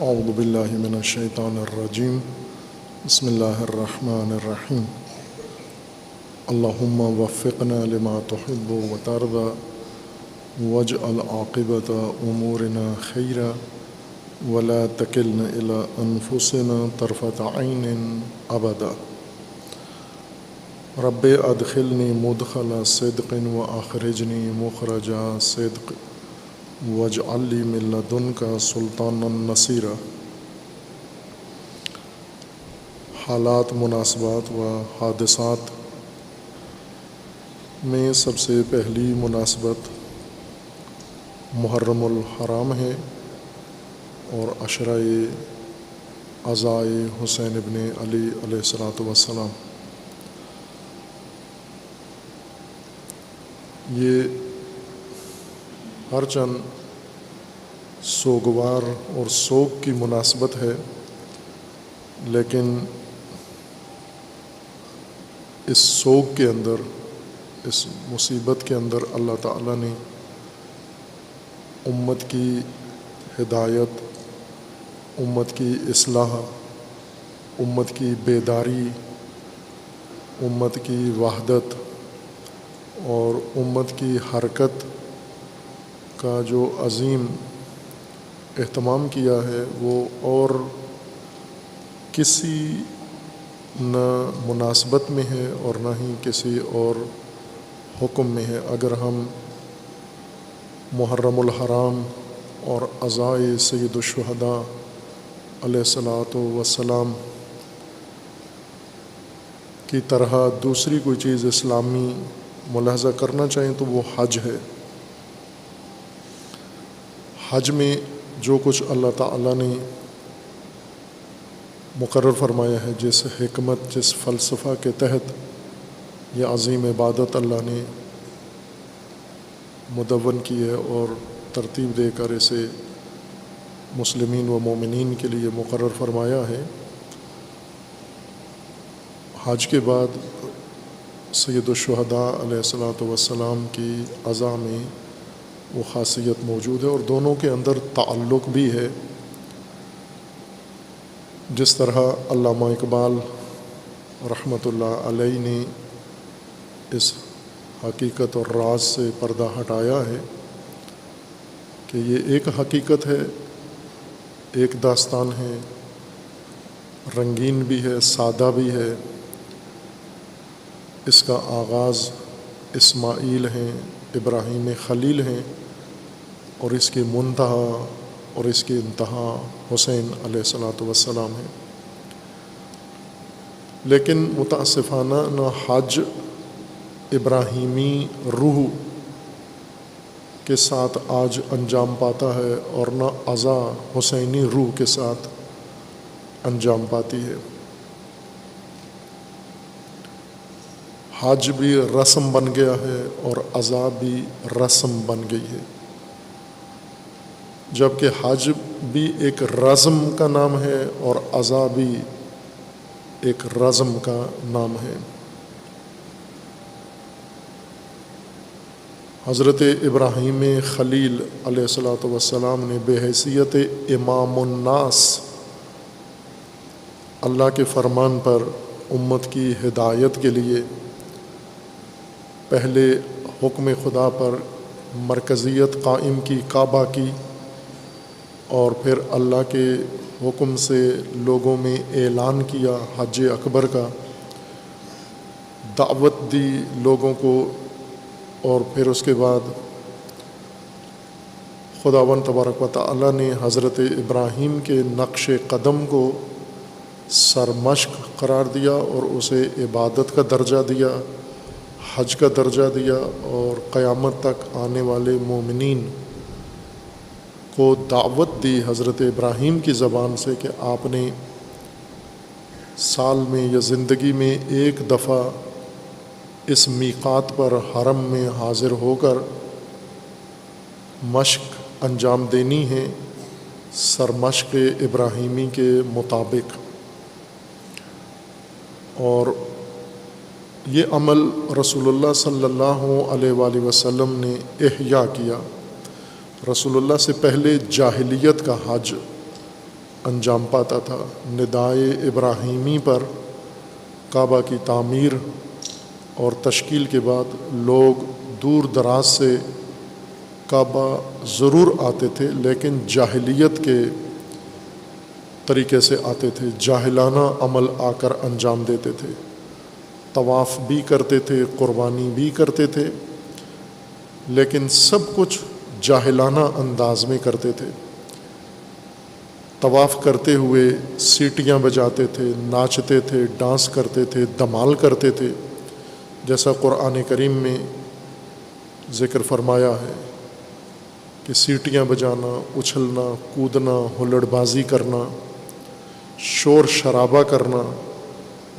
اعوذ باللہ من الشیطان الرجیم بسم اللہ الرحمن الرحیم اللہم وفقنا لما تحب وترضى واجعل عاقبۃ امورنا خیرا ولا تکلنا الی انفسنا طرفۃ عین ابدا رب ادخلنی مدخل صدق واخرجنی مخرج صدق واجعل لی من لدنک سلطانا نصیرا۔ حالات، مناسبات و حادثات میں سب سے پہلی مناسبت محرم الحرام ہے اور عشرۂ عزائے حسین ابن علی علیہ السلام۔ یہ ہر چند سوگوار اور سوگ کی مناسبت ہے، لیکن اس سوگ کے اندر، اس مصیبت کے اندر اللہ تعالیٰ نے امت کی ہدایت، امت کی اصلاح، امت کی بیداری، امت کی وحدت اور امت کی حرکت کا جو عظیم اہتمام کیا ہے، وہ اور کسی نہ مناسبت میں ہے اور نہ ہی کسی اور حکم میں ہے۔ اگر ہم محرم الحرام اور عزائے سید الشہداء علیہ السلام کی طرح دوسری کوئی چیز اسلامی ملاحظہ کرنا چاہیں تو وہ حج ہے۔ حج میں جو کچھ اللہ تعالیٰ نے مقرر فرمایا ہے، جس حکمت، جس فلسفہ کے تحت یہ عظیم عبادت اللہ نے مدون کی ہے اور ترتیب دے کر اسے مسلمین و مومنین کے لیے مقرر فرمایا ہے، حج کے بعد سید الشہداء علیہ السلام کی عزا میں وہ خاصیت موجود ہے اور دونوں کے اندر تعلق بھی ہے۔ جس طرح علامہ اقبال رحمۃ اللہ علیہ نے اس حقیقت اور راز سے پردہ ہٹایا ہے کہ یہ ایک حقیقت ہے، ایک داستان ہے، رنگین بھی ہے، سادہ بھی ہے۔ اس کا آغاز اسماعیل ہیں، ابراہیم خلیل ہیں، اور اس کی منتہا اور اس کی انتہا حسین علیہ السلام ہے۔ لیکن متاسفانہ نہ حج ابراہیمی روح کے ساتھ آج انجام پاتا ہے اور نہ عزا حسینی روح کے ساتھ انجام پاتی ہے۔ حج بھی رسم بن گیا ہے اور عزا بھی رسم بن گئی ہے، جبکہ حج بھی ایک رزم کا نام ہے اور عزا بھی ایک رزم کا نام ہے۔ حضرت ابراہیم خلیل علیہ السلام نے بحیثیت امام الناس اللہ کے فرمان پر امت کی ہدایت کے لیے پہلے حکم خدا پر مرکزیت قائم کی، کعبہ کی، اور پھر اللہ کے حکم سے لوگوں میں اعلان کیا حج اکبر کا، دعوت دی لوگوں کو، اور پھر اس کے بعد خداوند تبارک و تعالیٰ نے حضرت ابراہیم کے نقش قدم کو سرمشق قرار دیا اور اسے عبادت کا درجہ دیا، حج کا درجہ دیا، اور قیامت تک آنے والے مومنین کو دعوت دی حضرت ابراہیم کی زبان سے کہ آپ نے سال میں یا زندگی میں ایک دفعہ اس میقات پر حرم میں حاضر ہو کر مشق انجام دینی ہے سرمشق ابراہیمی کے مطابق۔ اور یہ عمل رسول اللہ صلی اللہ علیہ وآلہ وسلم نے احیاء کیا۔ رسول اللہ سے پہلے جاہلیت کا حج انجام پاتا تھا۔ ندائے ابراہیمی پر کعبہ کی تعمیر اور تشکیل کے بعد لوگ دور دراز سے کعبہ ضرور آتے تھے، لیکن جاہلیت کے طریقے سے آتے تھے، جاہلانہ عمل آ کر انجام دیتے تھے، طواف بھی کرتے تھے، قربانی بھی کرتے تھے، لیکن سب کچھ جاہلانہ انداز میں کرتے تھے۔ طواف کرتے ہوئے سیٹیاں بجاتے تھے، ناچتے تھے، ڈانس کرتے تھے، دھمال کرتے تھے، جیسا قرآن کریم میں ذکر فرمایا ہے کہ سیٹیاں بجانا، اچھلنا، کودنا، ہلڑ بازی کرنا، شور شرابہ کرنا،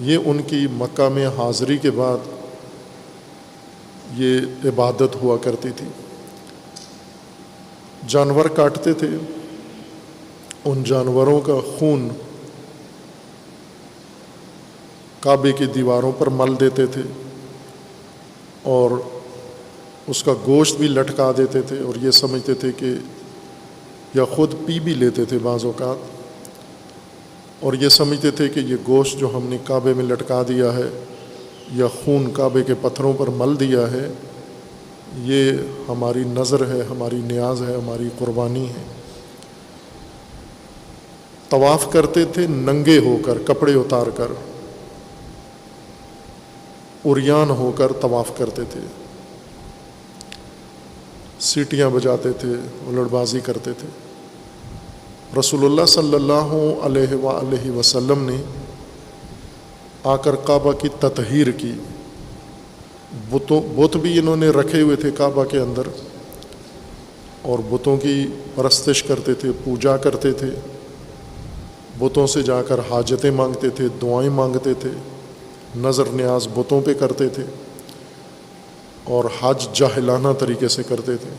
یہ ان کی مکہ میں حاضری کے بعد یہ عبادت ہوا کرتی تھی۔ جانور کاٹتے تھے، ان جانوروں کا خون کعبے کی دیواروں پر مل دیتے تھے اور اس کا گوشت بھی لٹکا دیتے تھے، اور یہ سمجھتے تھے کہ یا خود پی بھی لیتے تھے بعض اوقات، اور یہ سمجھتے تھے کہ یہ گوشت جو ہم نے کعبے میں لٹکا دیا ہے یا خون کعبے کے پتھروں پر مل دیا ہے، یہ ہماری نظر ہے، ہماری نیاز ہے، ہماری قربانی ہے۔ طواف کرتے تھے ننگے ہو کر، کپڑے اتار کر، عریان ہو کر طواف کرتے تھے، سیٹیاں بجاتے تھے، ہلڑ بازی کرتے تھے۔ رسول اللہ صلی اللہ علیہ وآلہ وسلم نے آ کر کعبہ کی تطہیر کی۔ بت بھی انہوں نے رکھے ہوئے تھے کعبہ کے اندر، اور بتوں کی پرستش کرتے تھے، پوجا کرتے تھے، بتوں سے جا کر حاجتیں مانگتے تھے، دعائیں مانگتے تھے، نظر نیاز بتوں پہ کرتے تھے، اور حج جاہلانہ طریقے سے کرتے تھے۔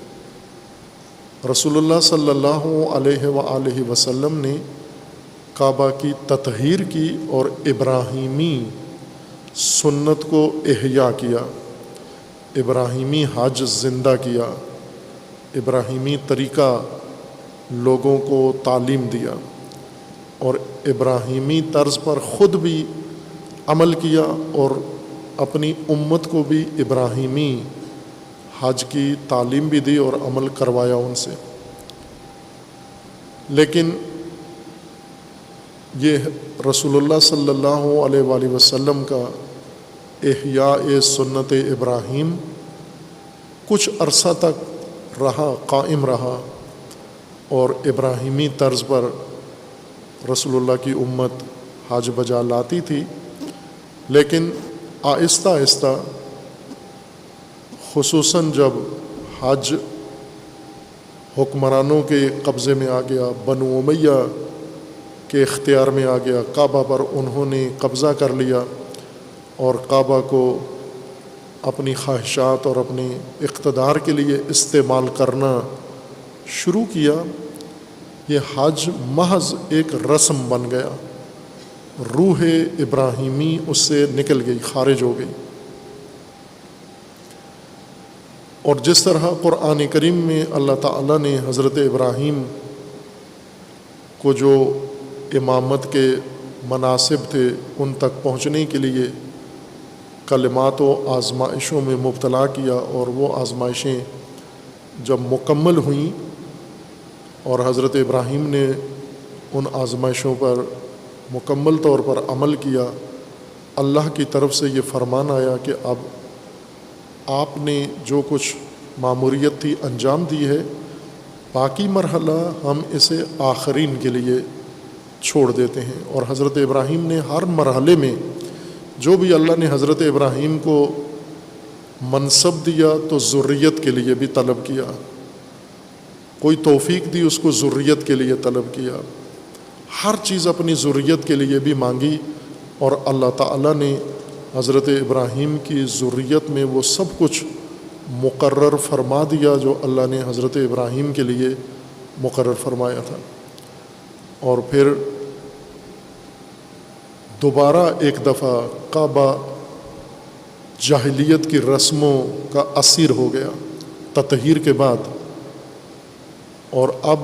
رسول اللہ صلی اللہ علیہ وآلہ وسلم نے کعبہ کی تطہیر کی اور ابراہیمی سنت کو احیا کیا، ابراہیمی حج زندہ کیا، ابراہیمی طریقہ لوگوں کو تعلیم دیا، اور ابراہیمی طرز پر خود بھی عمل کیا، اور اپنی امت کو بھی ابراہیمی حج کی تعلیم بھی دی اور عمل کروایا ان سے۔ لیکن یہ رسول اللہ صلی اللہ علیہ وآلہ وسلم کا احیاء سنت ابراہیم کچھ عرصہ تک رہا، قائم رہا، اور ابراہیمی طرز پر رسول اللہ کی امت حج بجا لاتی تھی، لیکن آہستہ آہستہ خصوصاً جب حج حکمرانوں کے قبضے میں آ گیا، بنو امیہ کے اختیار میں آ گیا، کعبہ پر انہوں نے قبضہ کر لیا اور کعبہ کو اپنی خواہشات اور اپنے اقتدار کے لیے استعمال کرنا شروع کیا، یہ حج محض ایک رسم بن گیا، روح ابراہیمی اس سے نکل گئی، خارج ہو گئی۔ اور جس طرح قرآن کریم میں اللہ تعالیٰ نے حضرت ابراہیم کو جو امامت کے مناصب تھے ان تک پہنچنے کے لیے کلمات و آزمائشوں میں مبتلا کیا، اور وہ آزمائشیں جب مکمل ہوئیں اور حضرت ابراہیم نے ان آزمائشوں پر مکمل طور پر عمل کیا، اللہ کی طرف سے یہ فرمان آیا کہ اب آپ نے جو کچھ ماموریت تھی انجام دی ہے، باقی مرحلہ ہم اسے آخرین کے لیے چھوڑ دیتے ہیں۔ اور حضرت ابراہیم نے ہر مرحلے میں جو بھی اللہ نے حضرت ابراہیم کو منصب دیا تو ذریت کے لیے بھی طلب کیا، کوئی توفیق دی اس کو ذریت کے لیے طلب کیا، ہر چیز اپنی ذریت کے لیے بھی مانگی، اور اللہ تعالیٰ نے حضرت ابراہیم کی ذریت میں وہ سب کچھ مقرر فرما دیا جو اللہ نے حضرت ابراہیم کے لیے مقرر فرمایا تھا۔ اور پھر دوبارہ ایک دفعہ کعبہ جاہلیت کی رسموں کا اسیر ہو گیا تطہیر کے بعد، اور اب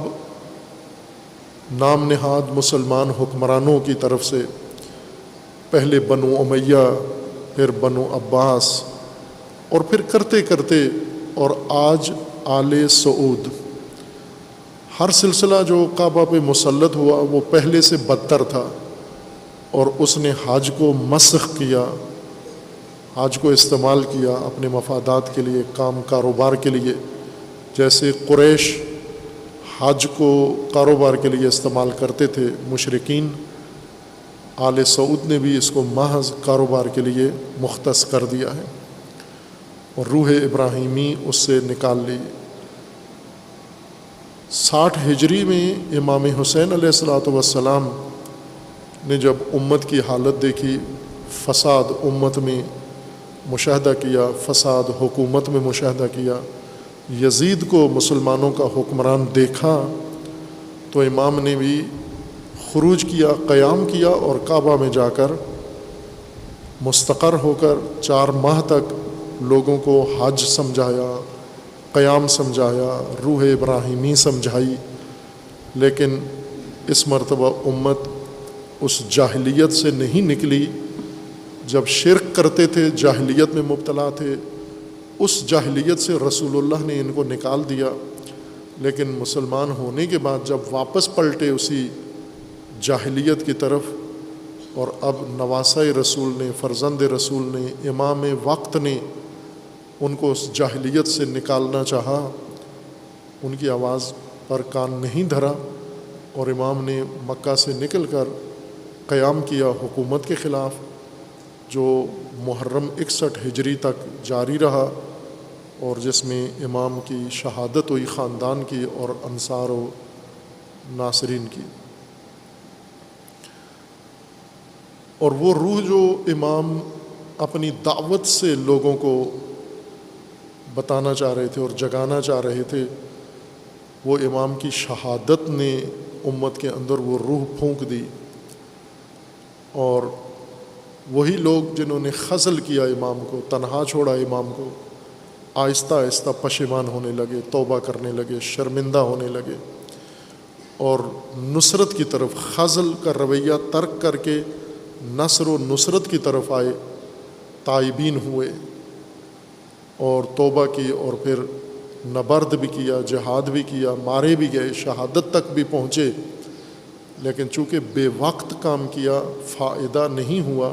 نام نہاد مسلمان حکمرانوں کی طرف سے، پہلے بنو امیہ، پھر بنو عباس، اور پھر کرتے کرتے اور آج آل سعود، ہر سلسلہ جو کعبہ پہ مسلط ہوا وہ پہلے سے بدتر تھا، اور اس نے حج کو مسخ کیا، حج کو استعمال کیا اپنے مفادات کے لیے، کام کاروبار کے لیے۔ جیسے قریش حج کو کاروبار کے لیے استعمال کرتے تھے مشرکین، آل سعود نے بھی اس کو محض کاروبار کے لیے مختص کر دیا ہے، اور روح ابراہیمی اس سے نکال لی۔ 60 ہجری میں امام حسین علیہ السلام نے جب امت کی حالت دیکھی، فساد امت میں مشاہدہ کیا، فساد حکومت میں مشاہدہ کیا، یزید کو مسلمانوں کا حکمران دیکھا، تو امام نے بھی خروج کیا، قیام کیا، اور کعبہ میں جا کر مستقر ہو کر 4 ماہ تک لوگوں کو حج سمجھایا، قیام سمجھایا، روح ابراہیمی سمجھائی۔ لیکن اس مرتبہ امت اس جاہلیت سے نہیں نکلی، جب شرک کرتے تھے، جاہلیت میں مبتلا تھے، اس جاہلیت سے رسول اللہ نے ان کو نکال دیا۔ لیکن مسلمان ہونے کے بعد جب واپس پلٹے اسی جاہلیت کی طرف، اور اب نواسہ رسول نے، فرزند رسول نے، امام وقت نے ان کو اس جاہلیت سے نکالنا چاہا، ان کی آواز پر کان نہیں دھرا، اور امام نے مکہ سے نکل کر قیام کیا حکومت کے خلاف، جو محرم 61 ہجری تک جاری رہا، اور جس میں امام کی شہادت ہوئی، خاندان کی اور انصار و ناصرین کی۔ اور وہ روح جو امام اپنی دعوت سے لوگوں کو بتانا چاہ رہے تھے اور جگانا چاہ رہے تھے، وہ امام کی شہادت نے امت کے اندر وہ روح پھونک دی، اور وہی لوگ جنہوں نے خذل کیا امام کو، تنہا چھوڑا امام کو، آہستہ آہستہ پشیمان ہونے لگے، توبہ کرنے لگے، شرمندہ ہونے لگے، اور نصرت کی طرف، خذل کا رویہ ترک کر کے نصر و نصرت کی طرف آئے، تائبین ہوئے اور توبہ کی، اور پھر نبرد بھی کیا، جہاد بھی کیا، مارے بھی گئے، شہادت تک بھی پہنچے۔ لیکن چونکہ بے وقت کام کیا، فائدہ نہیں ہوا۔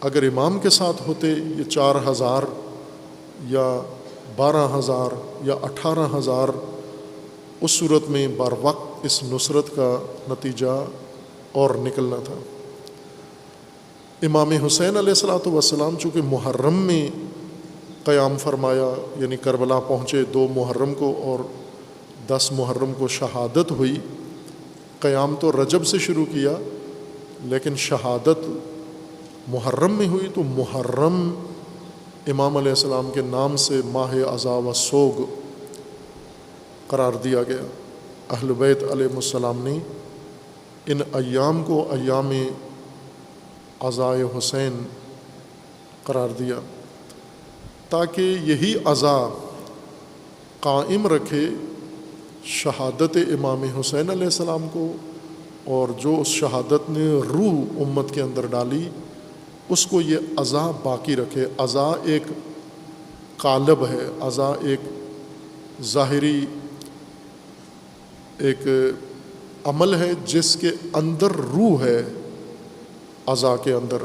اگر امام کے ساتھ ہوتے یہ 4000 یا 12000 یا 18000، اس صورت میں بر وقت اس نصرت کا نتیجہ اور نکلنا تھا۔ امام حسین علیہ السلام چونکہ محرم میں قیام فرمایا، یعنی کربلا پہنچے 2 محرم کو، اور 10 محرم کو شہادت ہوئی۔ قیام تو رجب سے شروع کیا، لیکن شہادت محرم میں ہوئی، تو محرم امام علیہ السلام کے نام سے ماہ عزا و سوگ قرار دیا گیا۔ اہل بیت علیہ السلام نے ان ایام کو ایام عزائے حسین قرار دیا، تاکہ یہی عزا قائم رکھے شہادت امام حسین علیہ السلام کو، اور جو اس شہادت نے روح امت کے اندر ڈالی، اس کو یہ عزا باقی رکھے۔ عزا ایک قالب ہے، عزا ایک ظاہری ایک عمل ہے جس کے اندر روح ہے، عزا کے اندر۔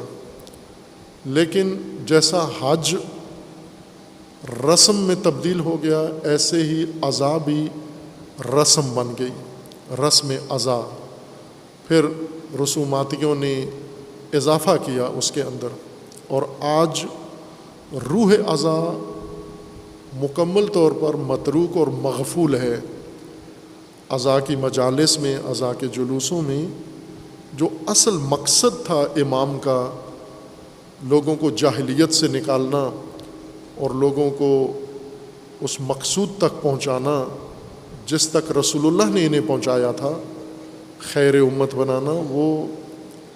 لیکن جیسا حج رسم میں تبدیل ہو گیا، ایسے ہی عزا بھی رسم بن گئی، رسم عزا۔ پھر رسوماتیوں نے اضافہ کیا اس کے اندر، اور آج روح عزا مکمل طور پر متروک اور مغفول ہے۔ عزا کی مجالس میں، عزا کے جلوسوں میں جو اصل مقصد تھا امام کا، لوگوں کو جاہلیت سے نکالنا اور لوگوں کو اس مقصود تک پہنچانا جس تک رسول اللہ نے انہیں پہنچایا تھا، خیر امت بنانا، وہ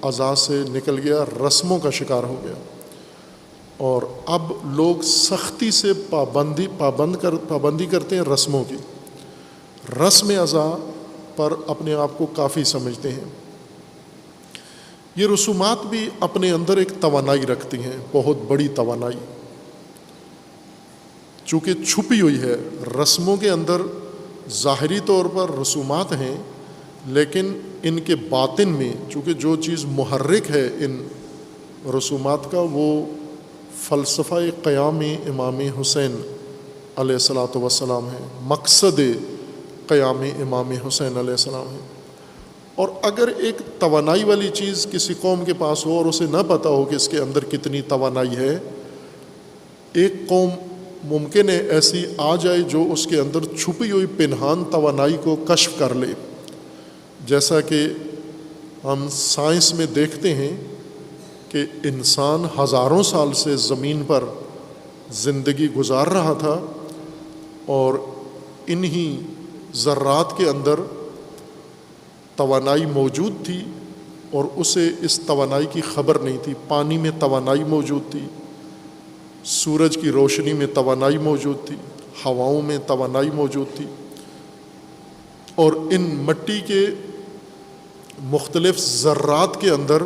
عزا سے نکل گیا، رسموں کا شکار ہو گیا۔ اور اب لوگ سختی سے پابندی کرتے ہیں رسموں کی۔ رسم عزا پر اپنے آپ کو کافی سمجھتے ہیں۔ یہ رسومات بھی اپنے اندر ایک توانائی رکھتی ہیں، بہت بڑی توانائی، چونکہ چھپی ہوئی ہے۔ رسموں کے اندر ظاہری طور پر رسومات ہیں، لیکن ان کے باطن میں چونکہ جو چیز محرک ہے ان رسومات کا، وہ فلسفہ قیام امام حسین علیہ الصلاۃ والسلام ہے، مقصد قیام امام حسین علیہ السلام ہے۔ اور اگر ایک توانائی والی چیز کسی قوم کے پاس ہو اور اسے نہ پتہ ہو کہ اس کے اندر کتنی توانائی ہے، ایک قوم ممکن ہے ایسی آ جائے جو اس کے اندر چھپی ہوئی پنہان توانائی کو کشف کر لے، جیسا کہ ہم سائنس میں دیکھتے ہیں کہ انسان ہزاروں سال سے زمین پر زندگی گزار رہا تھا اور انہی ذرات کے اندر توانائی موجود تھی اور اسے اس توانائی کی خبر نہیں تھی۔ پانی میں توانائی موجود تھی، سورج کی روشنی میں توانائی موجود تھی، ہواؤں میں توانائی موجود تھی، اور ان مٹی کے مختلف ذرات کے اندر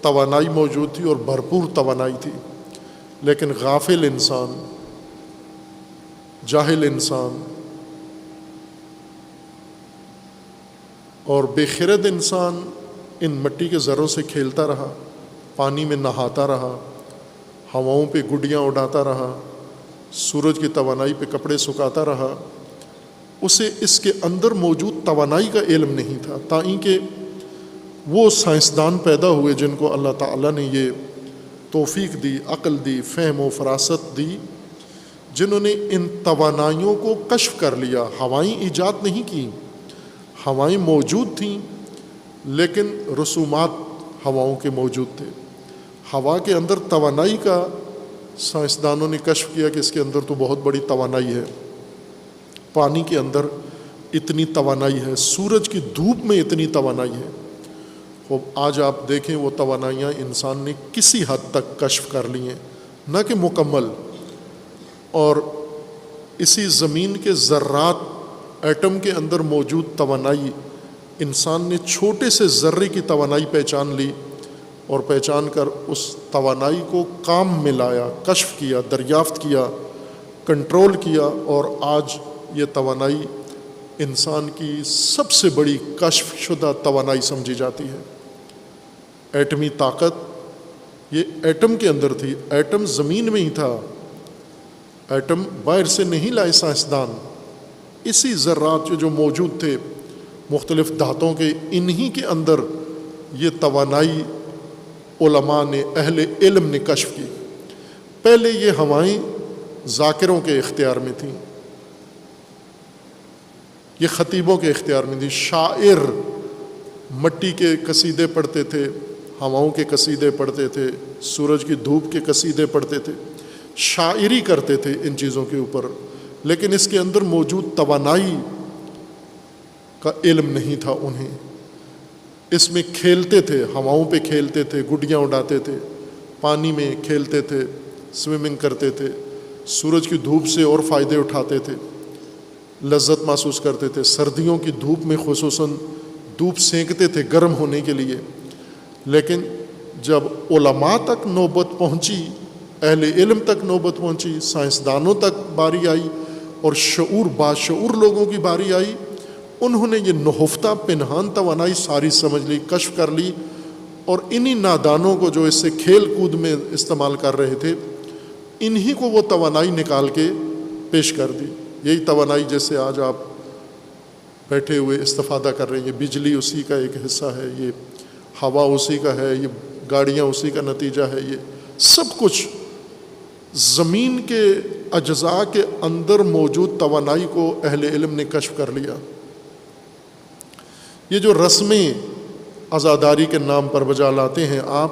توانائی موجود تھی اور بھرپور توانائی تھی۔ لیکن غافل انسان، جاہل انسان اور بے خرد انسان ان مٹی کے ذروں سے کھیلتا رہا، پانی میں نہاتا رہا، ہواؤں پہ گڈیاں اڑاتا رہا، سورج کی توانائی پہ کپڑے سکھاتا رہا۔ اسے اس کے اندر موجود توانائی کا علم نہیں تھا، تائیں کہ وہ سائنسدان پیدا ہوئے جن کو اللہ تعالیٰ نے یہ توفیق دی، عقل دی، فہم و فراست دی، جنہوں نے ان توانائیوں کو کشف کر لیا۔ ہوائیں ایجاد نہیں کی، ہوائیں موجود تھیں، لیکن رسومات ہواؤں کے موجود تھے۔ ہوا کے اندر توانائی کا سائنسدانوں نے کشف کیا کہ اس کے اندر تو بہت بڑی توانائی ہے، پانی کے اندر اتنی توانائی ہے، سورج کی دھوپ میں اتنی توانائی ہے۔ آج آپ دیکھیں وہ توانائیاں انسان نے کسی حد تک کشف کر لی ہیں، نہ کہ مکمل، اور اسی زمین کے ذرات، ایٹم کے اندر موجود توانائی، انسان نے چھوٹے سے ذرے کی توانائی پہچان لی اور پہچان کر اس توانائی کو کام میں لایا، کشف کیا، دریافت کیا، کنٹرول کیا، اور آج یہ توانائی انسان کی سب سے بڑی کشف شدہ توانائی سمجھی جاتی ہے۔ ایٹمی طاقت یہ ایٹم کے اندر تھی، ایٹم زمین میں ہی تھا، ایٹم باہر سے نہیں لائے سائنسدان، اسی ذرات جو موجود تھے مختلف دھاتوں کے، انہی کے اندر یہ توانائی علماء نے، اہل علم نے کشف کی۔ پہلے یہ ہوائیں ذاکروں کے اختیار میں تھیں، یہ خطیبوں کے اختیار میں تھی، شاعر مٹی کے قصیدے پڑھتے تھے، ہواؤں کے قصیدے پڑھتے تھے، سورج کی دھوپ کے قصیدے پڑھتے تھے، شاعری کرتے تھے ان چیزوں کے اوپر، لیکن اس کے اندر موجود توانائی کا علم نہیں تھا انہیں۔ اس میں کھیلتے تھے، ہواؤں پہ کھیلتے تھے، گڈیاں اڑاتے تھے، پانی میں کھیلتے تھے، سوئمنگ کرتے تھے، سورج کی دھوپ سے اور فائدے اٹھاتے تھے، لذت محسوس کرتے تھے۔ سردیوں کی دھوپ میں خصوصاً دھوپ سینکتے تھے گرم ہونے کے لیے۔ لیکن جب علماء تک نوبت پہنچی، اہل علم تک نوبت پہنچی، سائنسدانوں تک باری آئی اور باشعور لوگوں کی باری آئی، انہوں نے یہ نہفتہ پنہان توانائی ساری سمجھ لی، کشف کر لی، اور انہی نادانوں کو جو اس سے کھیل کود میں استعمال کر رہے تھے، انہی کو وہ توانائی نکال کے پیش کر دی۔ یہی توانائی جیسے آج آپ بیٹھے ہوئے استفادہ کر رہے ہیں، یہ بجلی اسی کا ایک حصہ ہے، یہ ہوا اسی کا ہے، یہ گاڑیاں اسی کا نتیجہ ہے، یہ سب کچھ زمین کے اجزاء کے اندر موجود توانائی کو اہل علم نے کشف کر لیا۔ یہ جو رسمیں عزاداری کے نام پر بجا لاتے ہیں آپ،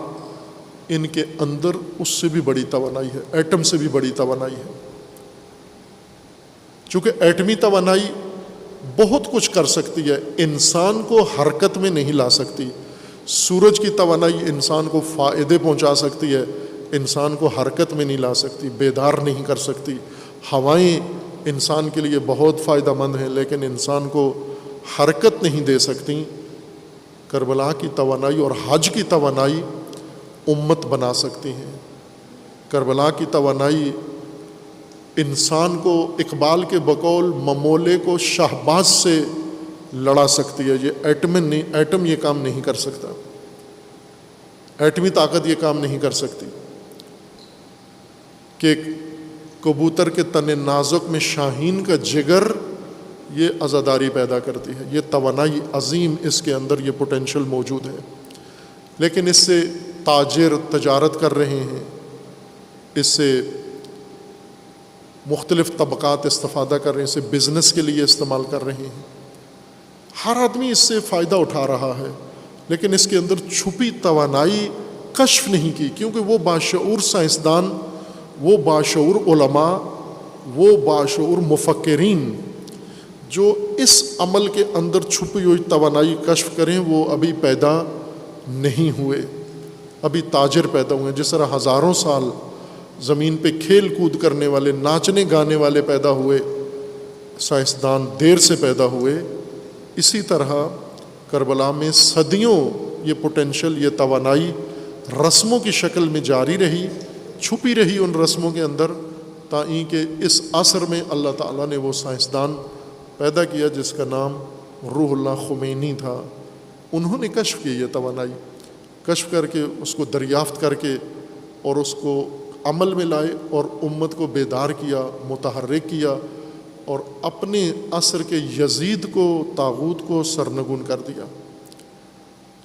ان کے اندر اس سے بھی بڑی توانائی ہے، ایٹم سے بھی بڑی توانائی ہے۔ چونکہ ایٹمی توانائی بہت کچھ کر سکتی ہے، انسان کو حرکت میں نہیں لا سکتی۔ سورج کی توانائی انسان کو فائدے پہنچا سکتی ہے، انسان کو حرکت میں نہیں لا سکتی، بیدار نہیں کر سکتی۔ ہوائیں انسان کے لیے بہت فائدہ مند ہیں، لیکن انسان کو حرکت نہیں دے سکتی، کربلا کی توانائی اور حج کی توانائی امت بنا سکتی ہیں۔ کربلا کی توانائی انسان کو اقبال کے بقول ممولے کو شہباز سے لڑا سکتی ہے۔ یہ ایٹم یہ کام نہیں کر سکتا، ایٹمی طاقت یہ کام نہیں کر سکتی کہ کبوتر کے تن نازک میں شاہین کا جگر یہ عزاداری پیدا کرتی ہے۔ یہ توانائی عظیم اس کے اندر یہ پوٹینشل موجود ہے، لیکن اس سے تاجر تجارت کر رہے ہیں، اس سے مختلف طبقات استفادہ کر رہے ہیں، اسے بزنس کے لیے استعمال کر رہے ہیں۔ ہر آدمی اس سے فائدہ اٹھا رہا ہے، لیکن اس کے اندر چھپی توانائی کشف نہیں کی، کیونکہ وہ باشعور سائنسدان، وہ باشعور علماء، وہ باشعور مفکرین جو اس عمل کے اندر چھپی ہوئی توانائی کشف کریں وہ ابھی پیدا نہیں ہوئے۔ ابھی تاجر پیدا ہوئے، جس طرح ہزاروں سال زمین پہ کھیل کود کرنے والے، ناچنے گانے والے پیدا ہوئے، سائنسدان دیر سے پیدا ہوئے، اسی طرح کربلا میں صدیوں یہ پوٹینشل، یہ توانائی رسموں کی شکل میں جاری رہی، چھپی رہی ان رسموں کے اندر، تاکہ کہ اس عصر میں اللہ تعالیٰ نے وہ سائنسدان پیدا کیا جس کا نام روح اللہ خمینی تھا۔ انہوں نے کشف کی یہ توانائی، کشف کر کے اس کو دریافت کر کے اور اس کو عمل میں لائے اور امت کو بیدار کیا، متحرک کیا، اور اپنے عصر کے یزید کو، طاغوت کو سرنگون کر دیا۔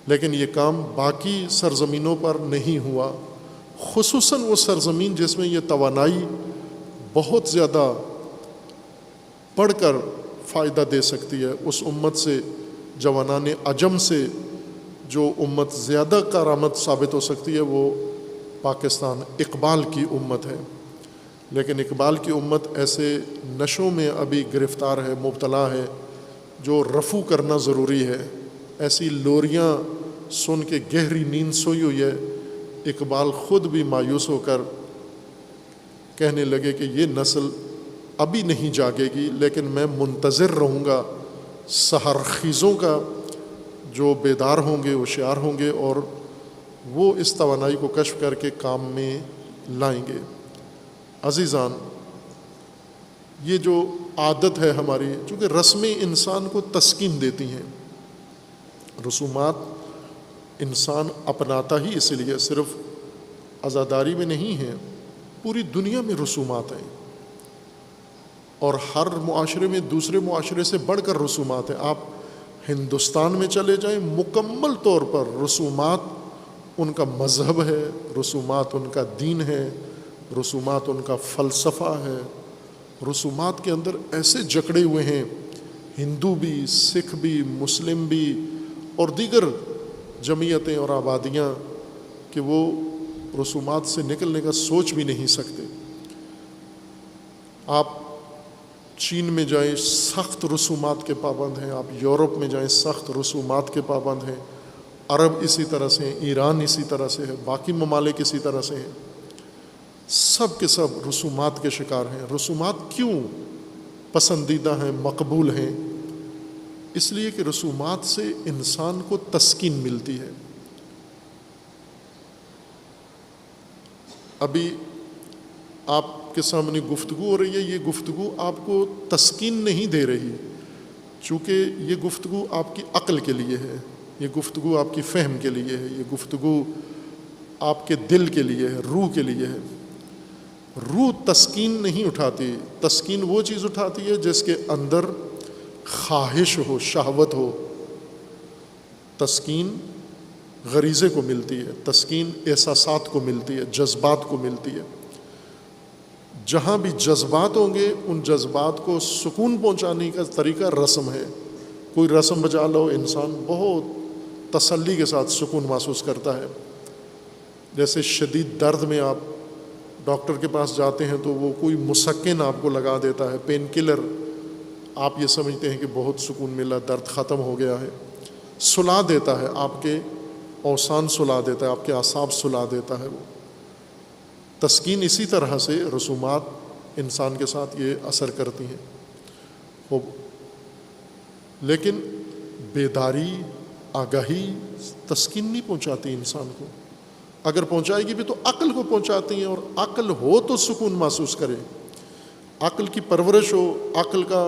لیکن یہ کام باقی سرزمینوں پر نہیں ہوا، خصوصاً وہ سرزمین جس میں یہ توانائی بہت زیادہ بڑھ کر فائدہ دے سکتی ہے۔ اس امت سے، جوانان عجم سے جو امت زیادہ کارآمد ثابت ہو سکتی ہے وہ پاکستان، اقبال کی امت ہے۔ لیکن اقبال کی امت ایسے نشوں میں ابھی گرفتار ہے، مبتلا ہے، جو رفو کرنا ضروری ہے۔ ایسی لوریاں سن کے گہری نیند سوئی ہوئی ہے۔ اقبال خود بھی مایوس ہو کر کہنے لگے کہ یہ نسل ابھی نہیں جاگے گی، لیکن میں منتظر رہوں گا سحر خیزوں کا، جو بیدار ہوں گے، ہوشیار ہوں گے، اور وہ اس توانائی کو کشف کر کے کام میں لائیں گے۔ عزیزان، یہ جو عادت ہے ہماری، چونکہ رسمیں انسان کو تسکین دیتی ہیں، رسومات انسان اپناتا ہی اس لیے، صرف عزاداری میں نہیں ہے، پوری دنیا میں رسومات ہیں، اور ہر معاشرے میں دوسرے معاشرے سے بڑھ کر رسومات ہیں۔ آپ ہندوستان میں چلے جائیں، مکمل طور پر رسومات ان کا مذہب ہے، رسومات ان کا دین ہے، رسومات ان کا فلسفہ ہے۔ رسومات کے اندر ایسے جکڑے ہوئے ہیں، ہندو بھی، سکھ بھی، مسلم بھی، اور دیگر جمعیتیں اور آبادیاں، کہ وہ رسومات سے نکلنے کا سوچ بھی نہیں سکتے۔ آپ چین میں جائیں، سخت رسومات کے پابند ہیں، آپ یورپ میں جائیں، سخت رسومات کے پابند ہیں، عرب اسی طرح سے ہیں، ایران اسی طرح سے ہے، باقی ممالک اسی طرح سے ہیں، سب کے سب رسومات کے شکار ہیں۔ رسومات کیوں پسندیدہ ہیں، مقبول ہیں؟ اس لیے کہ رسومات سے انسان کو تسکین ملتی ہے۔ ابھی آپ کے سامنے گفتگو ہو رہی ہے، یہ گفتگو آپ کو تسکین نہیں دے رہی، چونکہ یہ گفتگو آپ کی عقل کے لیے ہے، یہ گفتگو آپ کی فہم کے لیے ہے، یہ گفتگو آپ کے دل کے لیے ہے، روح کے لیے ہے۔ روح تسکین نہیں اٹھاتی، تسکین وہ چیز اٹھاتی ہے جس کے اندر خواہش ہو، شہوت ہو۔ تسکین غریزے کو ملتی ہے، تسکین احساسات کو ملتی ہے، جذبات کو ملتی ہے۔ جہاں بھی جذبات ہوں گے، ان جذبات کو سکون پہنچانے کا طریقہ رسم ہے۔ کوئی رسم بجا لو، انسان بہت تسلی کے ساتھ سکون محسوس کرتا ہے۔ جیسے شدید درد میں آپ ڈاکٹر کے پاس جاتے ہیں تو وہ کوئی مسکن آپ کو لگا دیتا ہے، پین کلر، آپ یہ سمجھتے ہیں کہ بہت سکون ملا، درد ختم ہو گیا ہے، سلا دیتا ہے، آپ کے اوسان سلا دیتا ہے، آپ کے اعصاب سلا دیتا ہے۔ وہ تسکین اسی طرح سے رسومات انسان کے ساتھ یہ اثر کرتی ہیں۔ لیکن بیداری، آگاہی تسکین نہیں پہنچاتی انسان کو. اگر پہنچائے گی بھی تو عقل کو پہنچاتی ہیں، اور عقل ہو تو سکون محسوس کرے، عقل کی پرورش ہو، عقل کا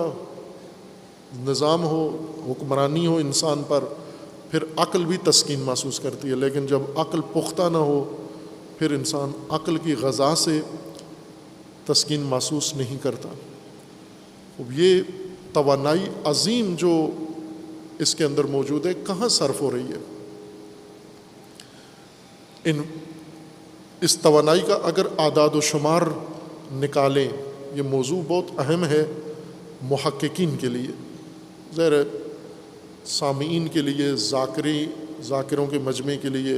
نظام ہو، حکمرانی ہو انسان پر، پھر عقل بھی تسکین محسوس کرتی ہے. لیکن جب عقل پختہ نہ ہو پھر انسان عقل کی غذا سے تسکین محسوس نہیں کرتا. یہ توانائی عظیم جو اس کے اندر موجود ہے کہاں صرف ہو رہی ہے؟ اس توانائی کا اگر اعداد و شمار نکالیں، یہ موضوع بہت اہم ہے محققین کے لیے، ظاہر ہے سامعین کے لیے، ذاکروں کے مجمع کے لیے،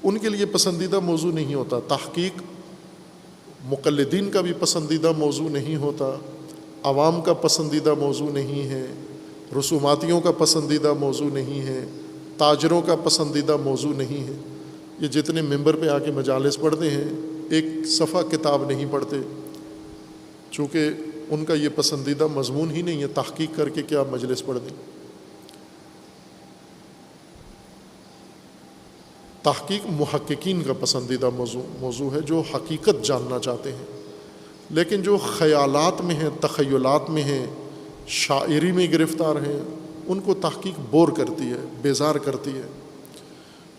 ان کے لیے پسندیدہ موضوع نہیں ہوتا. تحقیق مقلدین کا بھی پسندیدہ موضوع نہیں ہوتا، عوام کا پسندیدہ موضوع نہیں ہے، رسوماتیوں کا پسندیدہ موضوع نہیں ہے، تاجروں کا پسندیدہ موضوع نہیں ہے. یہ جتنے ممبر پہ آ کے مجالس پڑھتے ہیں ایک صفحہ کتاب نہیں پڑھتے، چونکہ ان کا یہ پسندیدہ مضمون ہی نہیں ہے. تحقیق کر کے کیا مجلس پڑھ دیں؟ تحقیق محققین کا پسندیدہ موضوع ہے، جو حقیقت جاننا چاہتے ہیں. لیکن جو خیالات میں ہیں، تخیلات میں ہیں، شاعری میں گرفتار ہیں، ان کو تحقیق بور کرتی ہے، بیزار کرتی ہے.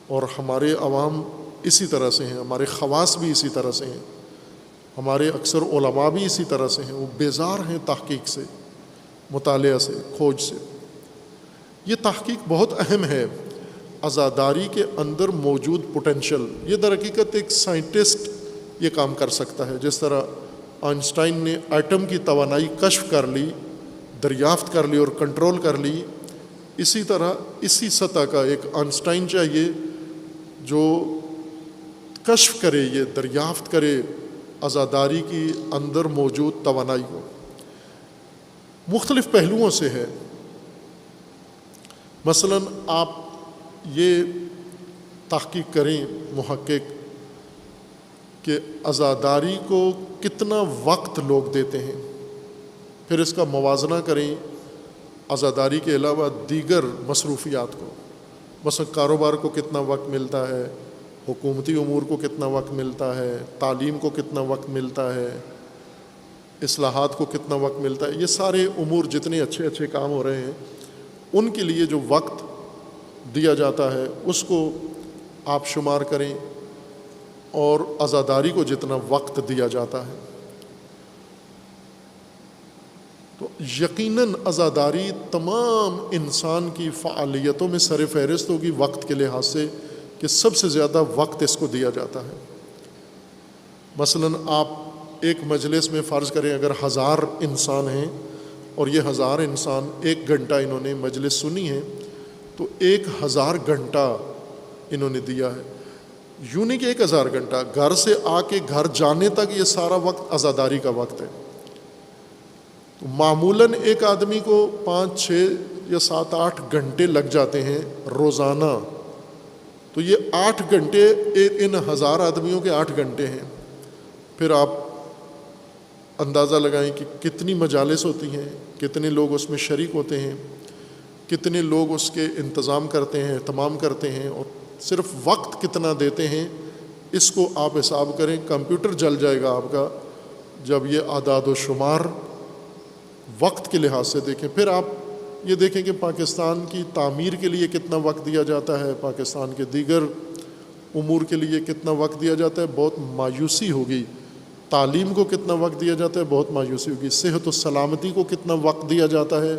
اور ہمارے عوام اسی طرح سے ہیں، ہمارے خواص بھی اسی طرح سے ہیں، ہمارے اکثر علماء بھی اسی طرح سے ہیں. وہ بیزار ہیں تحقیق سے، مطالعہ سے، کھوج سے. یہ تحقیق بہت اہم ہے. عزاداری کے اندر موجود پوٹینشل، یہ در حقیقت ایک سائنٹسٹ یہ کام کر سکتا ہے. جس طرح آئنسٹائن نے ایٹم کی توانائی کشف کر لی، دریافت کر لی اور کنٹرول کر لی، اسی طرح اسی سطح کا ایک آئنسٹائن چاہیے جو کشف کرے، یہ دریافت کرے عزاداری کی اندر موجود توانائی کو. مختلف پہلوؤں سے ہے. مثلا آپ یہ تحقیق کریں محقق کہ عزاداری کو کتنا وقت لوگ دیتے ہیں، پھر اس کا موازنہ کریں عزاداری کے علاوہ دیگر مصروفیات کو. مثلا کاروبار کو کتنا وقت ملتا ہے، حکومتی امور کو کتنا وقت ملتا ہے، تعلیم کو کتنا وقت ملتا ہے، اصلاحات کو کتنا وقت ملتا ہے. یہ سارے امور جتنے اچھے اچھے کام ہو رہے ہیں ان کے لیے جو وقت دیا جاتا ہے اس کو آپ شمار کریں، اور عزاداری کو جتنا وقت دیا جاتا ہے تو یقیناً عزاداری تمام انسان کی فعالیتوں میں سر فہرست ہوگی وقت کے لحاظ سے، کہ سب سے زیادہ وقت اس کو دیا جاتا ہے. مثلا آپ ایک مجلس میں فرض کریں اگر 1000 انسان ہیں اور یہ 1000 انسان 1 گھنٹہ انہوں نے مجلس سنی ہے تو 1000 گھنٹہ انہوں نے دیا ہے. یوں نہیں کہ 1000 گھنٹہ، گھر سے آ کے گھر جانے تک یہ سارا وقت عزاداری کا وقت ہے. تو معمولاً ایک آدمی کو 5، 6 یا 7، 8 گھنٹے لگ جاتے ہیں روزانہ. تو یہ 8 گھنٹے ان 1000 آدمیوں کے 8 گھنٹے ہیں. پھر آپ اندازہ لگائیں کہ کتنی مجالس ہوتی ہیں، کتنے لوگ اس میں شریک ہوتے ہیں، کتنے لوگ اس کے انتظام کرتے ہیں، اہتمام کرتے ہیں، اور صرف وقت کتنا دیتے ہیں. اس کو آپ حساب کریں، کمپیوٹر جل جائے گا آپ کا جب یہ اعداد و شمار وقت کے لحاظ سے دیکھیں. پھر آپ یہ دیکھیں کہ پاکستان کی تعمیر کے لیے کتنا وقت دیا جاتا ہے، پاکستان کے دیگر امور کے لیے کتنا وقت دیا جاتا ہے، بہت مایوسی ہوگی. تعلیم کو کتنا وقت دیا جاتا ہے، بہت مایوسی ہوگی. صحت و سلامتی کو کتنا وقت دیا جاتا ہے،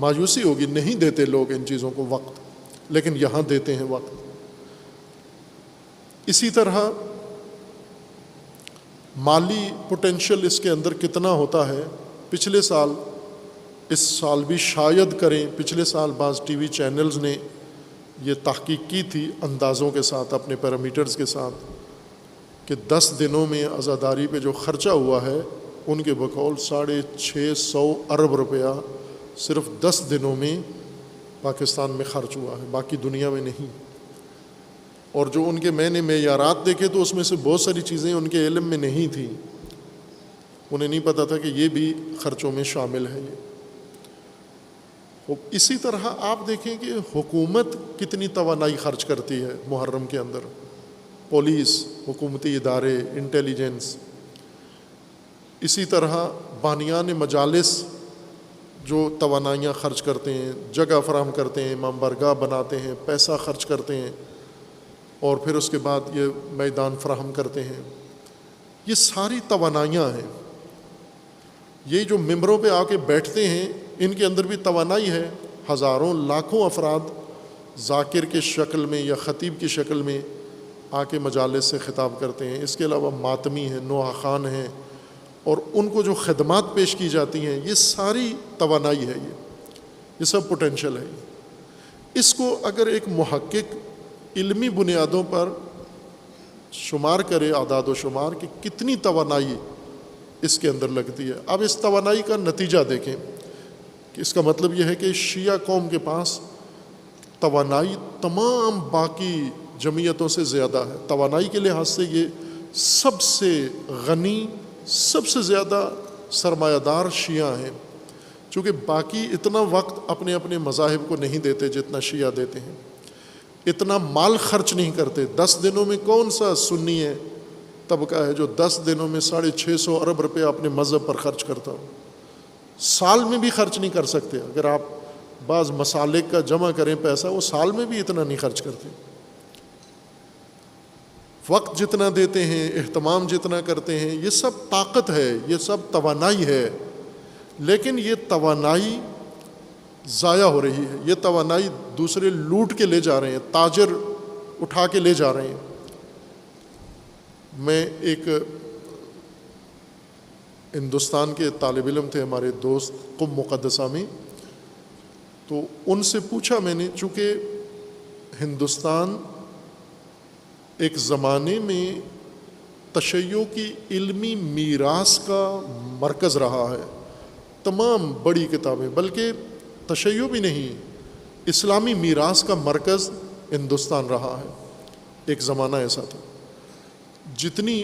مایوسی ہوگی. نہیں دیتے لوگ ان چیزوں کو وقت، لیکن یہاں دیتے ہیں وقت. اسی طرح مالی پوٹینشل اس کے اندر کتنا ہوتا ہے. پچھلے سال، اس سال بھی شاید کریں، پچھلے سال بعض ٹی وی چینلز نے یہ تحقیق کی تھی اندازوں کے ساتھ، اپنے پیرامیٹرز کے ساتھ، کہ 10 دنوں میں عزاداری پہ جو خرچہ ہوا ہے ان کے بقول 650 ارب روپیہ صرف 10 دنوں میں پاکستان میں خرچ ہوا ہے، باقی دنیا میں نہیں. اور جو ان کے میں نے معیارات دیکھے تو اس میں سے بہت ساری چیزیں ان کے علم میں نہیں تھیں، انہیں نہیں پتہ تھا کہ یہ بھی خرچوں میں شامل ہے. یہ اسی طرح آپ دیکھیں کہ حکومت کتنی توانائی خرچ کرتی ہے محرم کے اندر، پولیس، حکومتی ادارے، انٹیلیجنس. اسی طرح بانیان مجالس جو توانائیاں خرچ کرتے ہیں، جگہ فراہم کرتے ہیں، امام بارگاہ بناتے ہیں، پیسہ خرچ کرتے ہیں، اور پھر اس کے بعد یہ میدان فراہم کرتے ہیں. یہ ساری توانائیاں ہیں. یہ جو ممبروں پہ آ کے بیٹھتے ہیں ان کے اندر بھی توانائی ہے. ہزاروں لاکھوں افراد ذاکر کے شکل میں یا خطیب کی شکل میں آ کے مجالس سے خطاب کرتے ہیں. اس کے علاوہ ماتمی ہیں، نوحہ خوان ہیں، اور ان کو جو خدمات پیش کی جاتی ہیں، یہ ساری توانائی ہے. یہ سب پوٹینشل ہے. اس کو اگر ایک محقق علمی بنیادوں پر شمار کرے، اعداد و شمار، کہ کتنی توانائی اس کے اندر لگتی ہے. اب اس توانائی کا نتیجہ دیکھیں کہ اس کا مطلب یہ ہے کہ شیعہ قوم کے پاس توانائی تمام باقی جمعیتوں سے زیادہ ہے. توانائی کے لحاظ سے یہ سب سے غنی، سب سے زیادہ سرمایہ دار شیعہ ہیں، چونکہ باقی اتنا وقت اپنے اپنے مذاہب کو نہیں دیتے جتنا شیعہ دیتے ہیں. اتنا مال خرچ نہیں کرتے. 10 دنوں میں کون سا سنی ہے طبقہ ہے جو 10 دنوں میں 650 ارب روپے اپنے مذہب پر خرچ کرتا ہو؟ سال میں بھی خرچ نہیں کر سکتے. اگر آپ بعض مسالک کا جمع کریں پیسہ، وہ سال میں بھی اتنا نہیں خرچ کرتے. وقت جتنا دیتے ہیں، اہتمام جتنا کرتے ہیں، یہ سب طاقت ہے، یہ سب توانائی ہے. لیکن یہ توانائی ضائع ہو رہی ہے. یہ توانائی دوسرے لوٹ کے لے جا رہے ہیں، تاجر اٹھا کے لے جا رہے ہیں. میں ایک ہندوستان کے طالب علم تھے ہمارے دوست قم مقدسہ میں، تو ان سے پوچھا میں نے، چونکہ ہندوستان ایک زمانے میں تشیع کی علمی میراث کا مرکز رہا ہے. تمام بڑی کتابیں، بلکہ تشیع بھی نہیں، اسلامی میراث کا مرکز ہندوستان رہا ہے. ایک زمانہ ایسا تھا. جتنی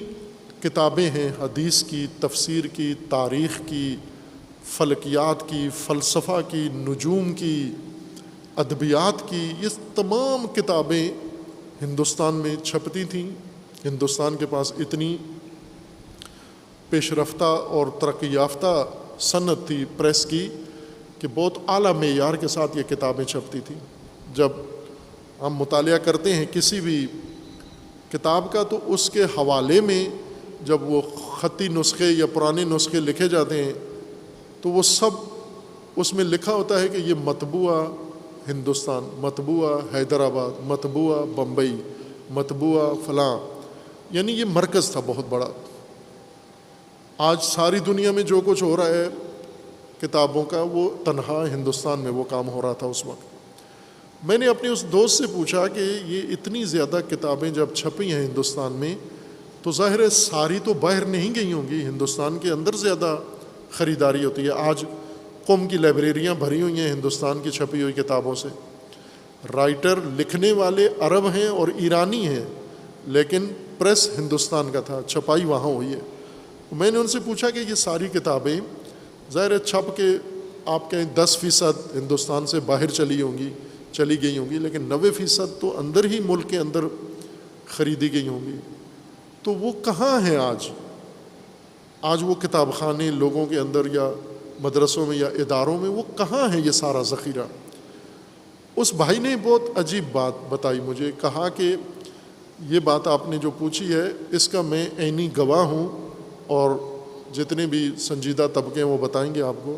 کتابیں ہیں حدیث کی، تفسیر کی، تاریخ کی، فلکیات کی، فلسفہ کی، نجوم کی، ادبیات کی، یہ تمام کتابیں ہندوستان میں چھپتی تھیں. ہندوستان کے پاس اتنی پیش رفتہ اور ترقی یافتہ صنعت تھی پریس کی کہ بہت اعلیٰ معیار کے ساتھ یہ کتابیں چھپتی تھیں. جب ہم مطالعہ کرتے ہیں کسی بھی کتاب کا، تو اس کے حوالے میں جب وہ خطی نسخے یا پرانے نسخے لکھے جاتے ہیں تو وہ سب اس میں لکھا ہوتا ہے کہ یہ مطبوعہ ہندوستان، مطبوعہ حیدرآباد، مطبوعہ بمبئی، مطبوعہ فلاں. یعنی یہ مرکز تھا بہت بڑا. آج ساری دنیا میں جو کچھ ہو رہا ہے کتابوں کا، وہ تنہا ہندوستان میں وہ کام ہو رہا تھا اس وقت. میں نے اپنے اس دوست سے پوچھا کہ یہ اتنی زیادہ کتابیں جب چھپی ہیں ہندوستان میں، تو ظاہر ہے ساری تو باہر نہیں گئی ہوں گی، ہندوستان کے اندر زیادہ خریداری ہوتی ہے. آج قوم کی لائبریریاں بھری ہوئی ہیں ہندوستان کی چھپی ہوئی کتابوں سے. رائٹر لکھنے والے عرب ہیں اور ایرانی ہیں، لیکن پریس ہندوستان کا تھا، چھپائی وہاں ہوئی ہے. میں نے ان سے پوچھا کہ یہ ساری کتابیں ظاہر ہے چھپ کے آپ کہیں 10% ہندوستان سے باہر چلی گئی ہوں گی، لیکن 90% تو اندر ہی ملک کے اندر خریدی گئی ہوں گی. تو وہ کہاں ہیں آج؟ آج وہ کتاب خانے لوگوں کے اندر یا مدرسوں میں یا اداروں میں، وہ کہاں ہے یہ سارا ذخیرہ؟ اس بھائی نے بہت عجیب بات بتائی مجھے. کہا کہ یہ بات آپ نے جو پوچھی ہے اس کا میں عینی گواہ ہوں، اور جتنے بھی سنجیدہ طبقے ہیں وہ بتائیں گے آپ کو.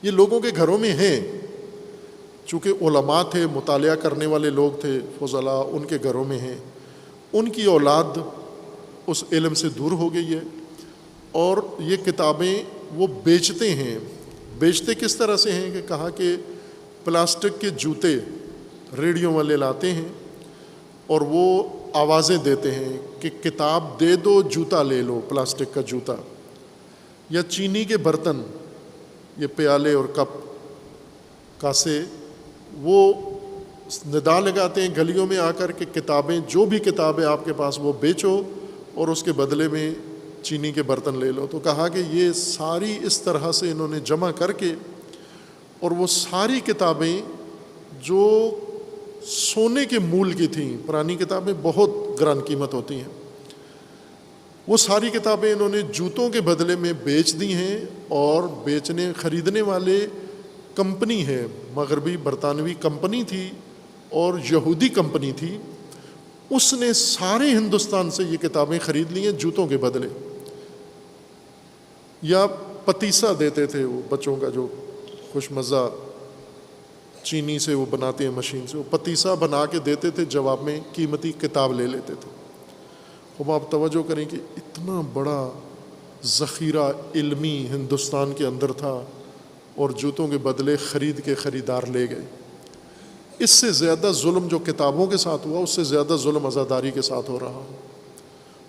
یہ لوگوں کے گھروں میں ہیں، چونکہ علماء تھے، مطالعہ کرنے والے لوگ تھے، فضلاء، ان کے گھروں میں ہیں. ان کی اولاد اس علم سے دور ہو گئی ہے، اور یہ کتابیں وہ بیچتے ہیں. بیچتے کس طرح سے ہیں کہ کہا کہ پلاسٹک کے جوتے ریڈیو والے لاتے ہیں اور وہ آوازیں دیتے ہیں کہ کتاب دے دو، جوتا لے لو، پلاسٹک کا جوتا. یا چینی کے برتن، یہ پیالے اور کپ کاسے، وہ ندا لگاتے ہیں گلیوں میں آ کر کے کتابیں، جو بھی کتابیں آپ کے پاس وہ بیچو اور اس کے بدلے میں چینی کے برتن لے لو. تو کہا کہ یہ ساری اس طرح سے انہوں نے جمع کر کے اور وہ ساری کتابیں جو سونے کے مول کی تھیں، پرانی کتابیں بہت گران قیمت ہوتی ہیں، وہ ساری کتابیں انہوں نے جوتوں کے بدلے میں بیچ دی ہیں، اور خریدنے والے کمپنی ہے، مغربی برطانوی کمپنی تھی اور یہودی کمپنی تھی، اس نے سارے ہندوستان سے یہ کتابیں خرید لی ہیں جوتوں کے بدلے. یا پتیسا دیتے تھے وہ بچوں کا، جو خوش مزہ چینی سے وہ بناتے ہیں مشین سے، وہ پتیسا بنا کے دیتے تھے، جواب میں قیمتی کتاب لے لیتے تھے. اب آپ توجہ کریں کہ اتنا بڑا ذخیرہ علمی ہندوستان کے اندر تھا، اور جوتوں کے بدلے خرید کے خریدار لے گئے. اس سے زیادہ ظلم جو کتابوں کے ساتھ ہوا، اس سے زیادہ ظلم عزاداری کے ساتھ ہو رہا ہے،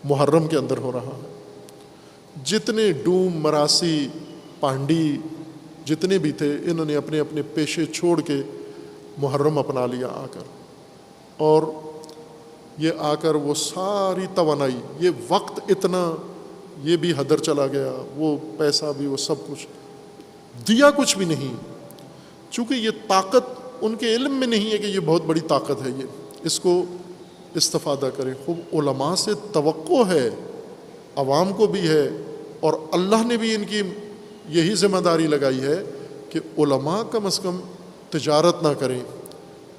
محرم کے اندر ہو رہا ہے. جتنے ڈوم، مراسی، پانڈی جتنے بھی تھے، انہوں نے اپنے اپنے پیشے چھوڑ کے محرم اپنا لیا آ کر، اور یہ آ کر وہ ساری توانائی، یہ وقت اتنا، یہ بھی ہدر چلا گیا، وہ پیسہ بھی، وہ سب کچھ دیا کچھ بھی نہیں، چونکہ یہ طاقت ان کے علم میں نہیں ہے کہ یہ بہت بڑی طاقت ہے، یہ اس کو استفادہ کریں. خوب علماء سے توقع ہے، عوام کو بھی ہے، اور اللہ نے بھی ان کی یہی ذمہ داری لگائی ہے کہ علماء کم از کم تجارت نہ کریں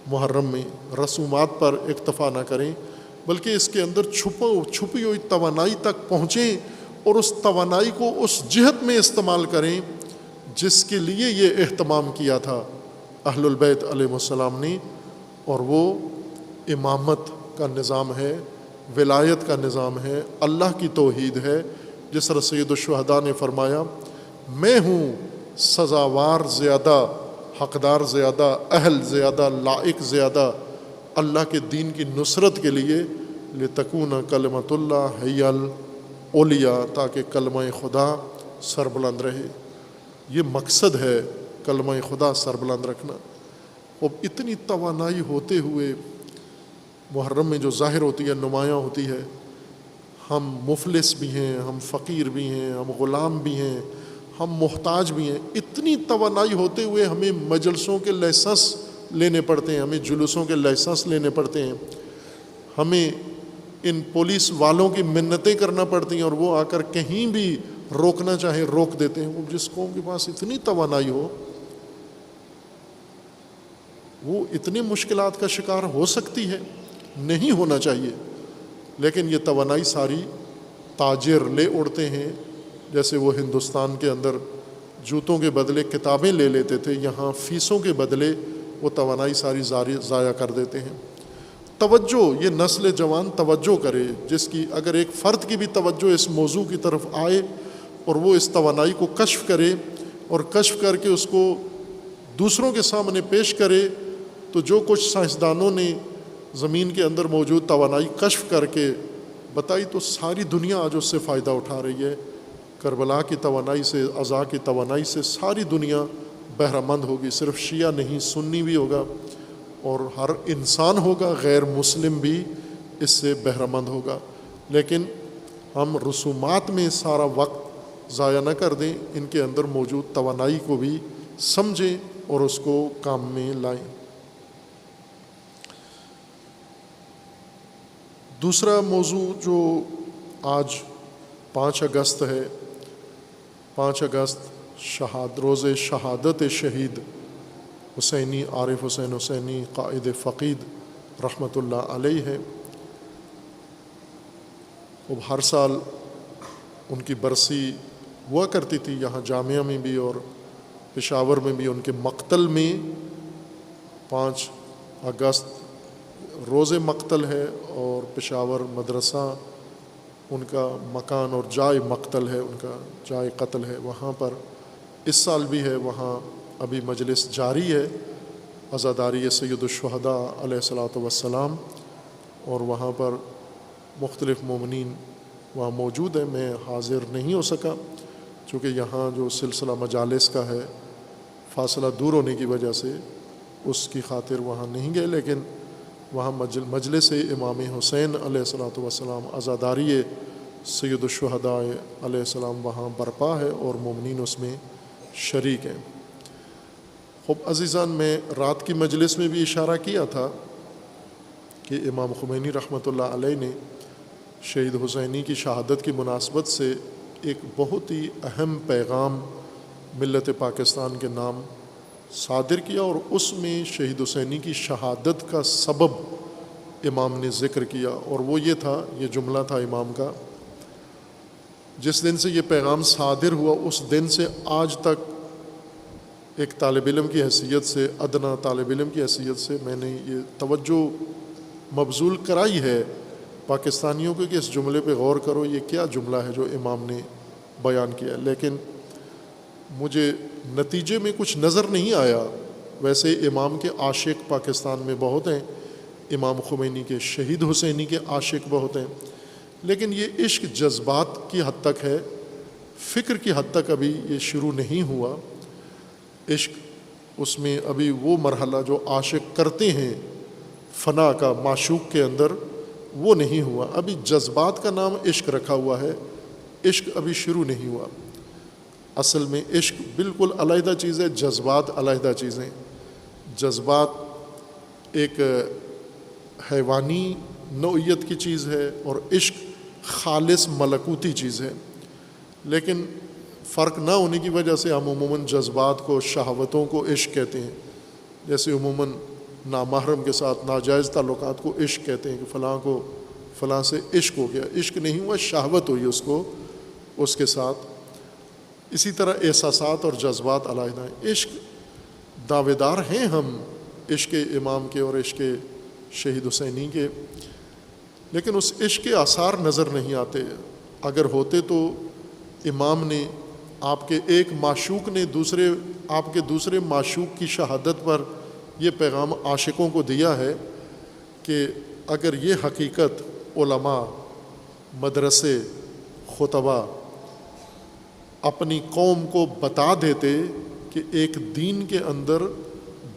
محرم میں، رسومات پر اکتفا نہ کریں، بلکہ اس کے اندر چھپی ہوئی توانائی تک پہنچیں، اور اس توانائی کو اس جہت میں استعمال کریں جس کے لیے یہ اہتمام کیا تھا اہل البیت علیہ السلام نے. اور وہ امامت کا نظام ہے، ولایت کا نظام ہے، اللہ کی توحید ہے. جس طرح سید الشہداء نے فرمایا، میں ہوں سزاوار زیادہ، حقدار زیادہ، اہل زیادہ، لائق زیادہ اللہ کے دین کی نصرت کے لیے، لتکون کلمۃ اللہ حی العلیٰ، تاکہ کلمہ خدا سربلند رہے. یہ مقصد ہے کلمہ خدا سربلند رکھنا. اب اتنی توانائی ہوتے ہوئے محرم میں جو ظاہر ہوتی ہے، نمایاں ہوتی ہے، ہم مفلس بھی ہیں، ہم فقیر بھی ہیں، ہم غلام بھی ہیں، ہم محتاج بھی ہیں. اتنی توانائی ہوتے ہوئے ہمیں مجلسوں کے لائسنس لینے پڑتے ہیں، ہمیں جلوسوں کے لائسنس لینے پڑتے ہیں، ہمیں ان پولیس والوں کی منتیں کرنا پڑتی ہیں، اور وہ آ کر کہیں بھی روکنا چاہیں روک دیتے ہیں. وہ جس قوم کے پاس اتنی توانائی ہو، وہ اتنی مشکلات کا شکار ہو سکتی ہے، نہیں ہونا چاہیے، لیکن یہ توانائی ساری تاجر لے اڑتے ہیں. جیسے وہ ہندوستان کے اندر جوتوں کے بدلے کتابیں لے لیتے تھے، یہاں فیسوں کے بدلے وہ توانائی ساری ضائع کر دیتے ہیں. توجہ، یہ نسل جوان توجہ کرے، جس کی اگر ایک فرد کی بھی توجہ اس موضوع کی طرف آئے اور وہ اس توانائی کو کشف کرے، اور کشف کر کے اس کو دوسروں کے سامنے پیش کرے، تو جو کچھ سائنسدانوں نے زمین کے اندر موجود توانائی کشف کر کے بتائی، تو ساری دنیا آج اس سے فائدہ اٹھا رہی ہے. کربلا کی توانائی سے، عزا کی توانائی سے ساری دنیا بہرہ مند ہوگی. صرف شیعہ نہیں، سنی بھی ہوگا، اور ہر انسان ہوگا، غیر مسلم بھی اس سے بہرہ مند ہوگا. لیکن ہم رسومات میں سارا وقت ضائع نہ کر دیں، ان کے اندر موجود توانائی کو بھی سمجھیں اور اس کو کام میں لائیں. دوسرا موضوع جو آج 5 اگست ہے، 5 اگست روز شہادت شہید حسینی، عارف حسین حسینی قائد فقید رحمۃ اللہ علیہ ہے. اب ہر سال ان کی برسی ہوا کرتی تھی، یہاں جامعہ میں بھی اور پشاور میں بھی. ان کے مقتل میں 5 اگست روز مقتل ہے، اور پشاور مدرسہ ان کا مکان اور جائے مقتل ہے، ان کا جائے قتل ہے. وہاں پر اس سال بھی ہے، وہاں ابھی مجلس جاری ہے، عزاداری سید الشہداء علیہ الصلوۃ والسلام، اور وہاں پر مختلف مومنین وہاں موجود ہیں. میں حاضر نہیں ہو سکا، چونکہ یہاں جو سلسلہ مجالس کا ہے، فاصلہ دور ہونے کی وجہ سے اس کی خاطر وہاں نہیں گئے. لیکن وہاں مجلس امام حسین علیہ الصلوۃ والسلام، عزاداری سید الشہداء علیہ السلام وہاں برپا ہے، اور مومنین اس میں شریک ہیں. خوب عزیزان، میں رات کی مجلس میں بھی اشارہ کیا تھا کہ امام خمینی رحمۃ اللہ علیہ نے شہید حسینی کی شہادت کی مناسبت سے ایک بہت ہی اہم پیغام ملت پاکستان کے نام صادر کیا، اور اس میں شہید حسینی کی شہادت کا سبب امام نے ذکر کیا، اور وہ یہ تھا، یہ جملہ تھا امام کا: جس دن سے یہ پیغام صادر ہوا اس دن سے آج تک ایک طالب علم کی حیثیت سے، ادنا طالب علم کی حیثیت سے، میں نے یہ توجہ مبذول کرائی ہے پاکستانیوں کو کہ اس جملے پہ غور کرو، یہ کیا جملہ ہے جو امام نے بیان کیا، لیکن مجھے نتیجے میں کچھ نظر نہیں آیا۔ ویسے امام کے عاشق پاکستان میں بہت ہیں، امام خمینی کے، شہید حسینی کے عاشق بہت ہیں، لیکن یہ عشق جذبات کی حد تک ہے، فکر کی حد تک ابھی یہ شروع نہیں ہوا۔ عشق اس میں ابھی وہ مرحلہ جو عاشق کرتے ہیں فنا کا معشوق کے اندر، وہ نہیں ہوا، ابھی جذبات کا نام عشق رکھا ہوا ہے، عشق ابھی شروع نہیں ہوا۔ اصل میں عشق بالکل علیحدہ چیز ہے، جذبات علیحدہ چیزیں۔ جذبات ایک حیوانی نوعیت کی چیز ہے اور عشق خالص ملکوتی چیز ہے، لیکن فرق نہ ہونے کی وجہ سے ہم عموماً جذبات کو، شہوتوں کو عشق کہتے ہیں، جیسے عموماً نامحرم کے ساتھ ناجائز تعلقات کو عشق کہتے ہیں کہ فلاں کو فلاں سے عشق ہو گیا، عشق نہیں ہوا، شہوت ہوئی اس کے ساتھ۔ اسی طرح احساسات اور جذبات علیحدہ ہیں۔ عشق دعوے دار ہیں ہم عشق امام کے اور عشق شہید حسینی کے، لیکن اس عشق کے آثار نظر نہیں آتے۔ اگر ہوتے تو امام نے، آپ کے ایک معشوق نے آپ کے دوسرے معشوق کی شہادت پر یہ پیغام عاشقوں کو دیا ہے کہ اگر یہ حقیقت علماء، مدرسے، خطبہ اپنی قوم کو بتا دیتے کہ ایک دین کے اندر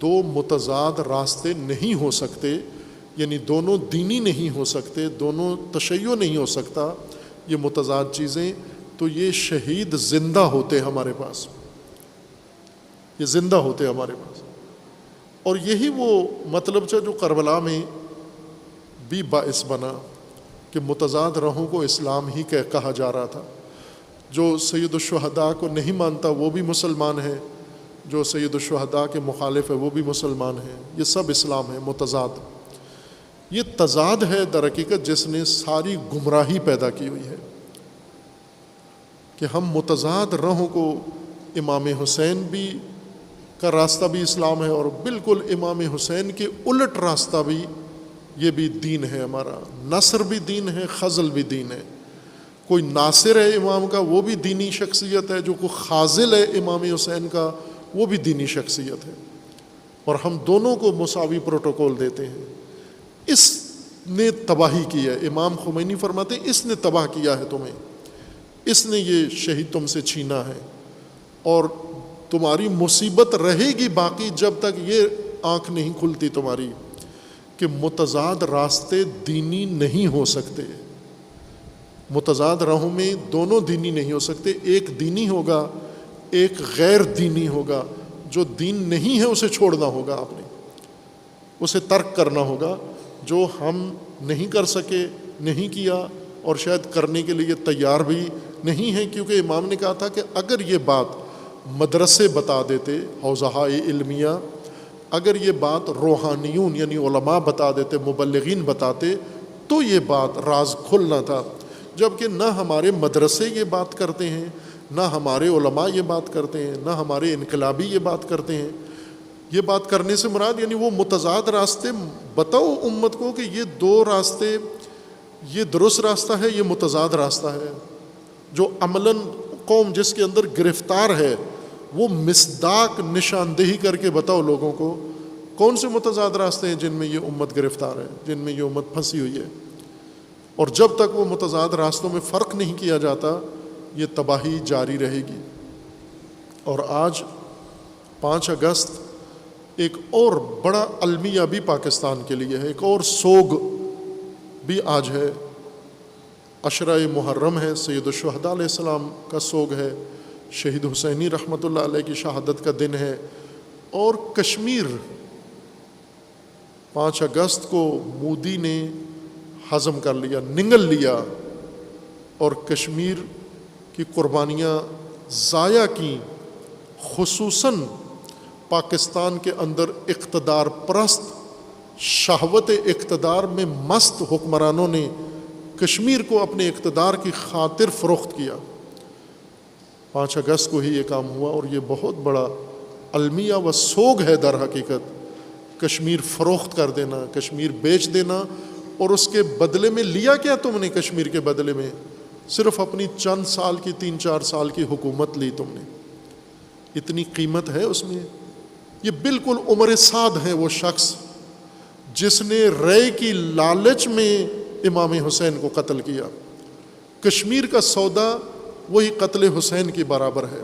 دو متضاد راستے نہیں ہو سکتے، یعنی دونوں دینی نہیں ہو سکتے، دونوں تشیع نہیں ہو سکتا، یہ متضاد چیزیں، تو یہ شہید زندہ ہوتے ہمارے پاس، یہ زندہ ہوتے ہمارے پاس۔ اور یہی وہ مطلب جو کربلا میں بھی باعث بنا کہ متضاد راہوں کو اسلام ہی کہا جا رہا تھا۔ جو سید الشہداء کو نہیں مانتا وہ بھی مسلمان ہے، جو سید الشہداء کے مخالف ہے وہ بھی مسلمان ہے، یہ سب اسلام ہے، متضاد۔ یہ تضاد ہے در حقیقت جس نے ساری گمراہی پیدا کی ہوئی ہے کہ ہم متضاد راہوں کو، امام حسین بھی کا راستہ بھی اسلام ہے اور بالکل امام حسین کے الٹ راستہ بھی، یہ بھی دین ہے ہمارا، نصر بھی دین ہے، خذل بھی دین ہے۔ کوئی ناصر ہے امام کا وہ بھی دینی شخصیت ہے، جو کوئی خاذل ہے امام حسین کا وہ بھی دینی شخصیت ہے، اور ہم دونوں کو مساوی پروٹوکول دیتے ہیں۔ اس نے تباہی کی ہے، امام خمینی فرماتے ہیں اس نے تباہ کیا ہے تمہیں، اس نے یہ شہید تم سے چھینا ہے، اور تمہاری مصیبت رہے گی باقی جب تک یہ آنکھ نہیں کھلتی تمہاری کہ متضاد راستے دینی نہیں ہو سکتے۔ متضاد راہوں میں دونوں دینی نہیں ہو سکتے، ایک دینی ہوگا، ایک غیر دینی ہوگا۔ جو دین نہیں ہے اسے چھوڑنا ہوگا، آپ نے اسے ترک کرنا ہوگا، جو ہم نہیں کر سکے، نہیں کیا، اور شاید کرنے کے لیے تیار بھی نہیں ہیں، کیونکہ امام نے کہا تھا کہ اگر یہ بات مدرسے بتا دیتے، حوزہائے علمیہ، اگر یہ بات روحانیون یعنی علماء بتا دیتے، مبلغین بتاتے، تو یہ بات راز کھلنا تھا، جبکہ نہ ہمارے مدرسے یہ بات کرتے ہیں، نہ ہمارے علماء یہ بات کرتے ہیں، نہ ہمارے انقلابی یہ بات کرتے ہیں۔ یہ بات کرنے سے مراد یعنی وہ متضاد راستے بتاؤ امت کو کہ یہ دو راستے، یہ درست راستہ ہے، یہ متضاد راستہ ہے، جو عملاً قوم جس کے اندر گرفتار ہے وہ مصداق نشاندہی کر کے بتاؤ لوگوں کو کون سے متضاد راستے ہیں جن میں یہ امت گرفتار ہے، جن میں یہ امت پھنسی ہوئی ہے۔ اور جب تک وہ متضاد راستوں میں فرق نہیں کیا جاتا یہ تباہی جاری رہے گی۔ اور آج 5 اگست ایک اور بڑا المیہ بھی پاکستان کے لیے ہے، ایک اور سوگ بھی آج ہے، عشرہ محرم ہے، سید الشہداء علیہ السلام کا سوگ ہے، شہید حسینی رحمۃ اللہ علیہ کی شہادت کا دن ہے، اور کشمیر 5 اگست کو مودی نے ہضم کر لیا، نگل لیا، اور کشمیر کی قربانیاں ضائع کیں، خصوصاً پاکستان کے اندر اقتدار پرست، شہوت اقتدار میں مست حکمرانوں نے کشمیر کو اپنے اقتدار کی خاطر فروخت کیا۔ 5 اگست کو ہی یہ کام ہوا، اور یہ بہت بڑا المیہ و سوگ ہے در حقیقت، کشمیر فروخت کر دینا، کشمیر بیچ دینا، اور اس کے بدلے میں لیا کیا تم نے؟ کشمیر کے بدلے میں صرف اپنی چند سال کی 3-4 سال کی حکومت لی تم نے۔ اتنی قیمت ہے اس میں؟ یہ بالکل عمر سعد ہے وہ شخص جس نے رے کی لالچ میں امام حسین کو قتل کیا۔ کشمیر کا سودا وہی قتل حسین کے برابر ہے،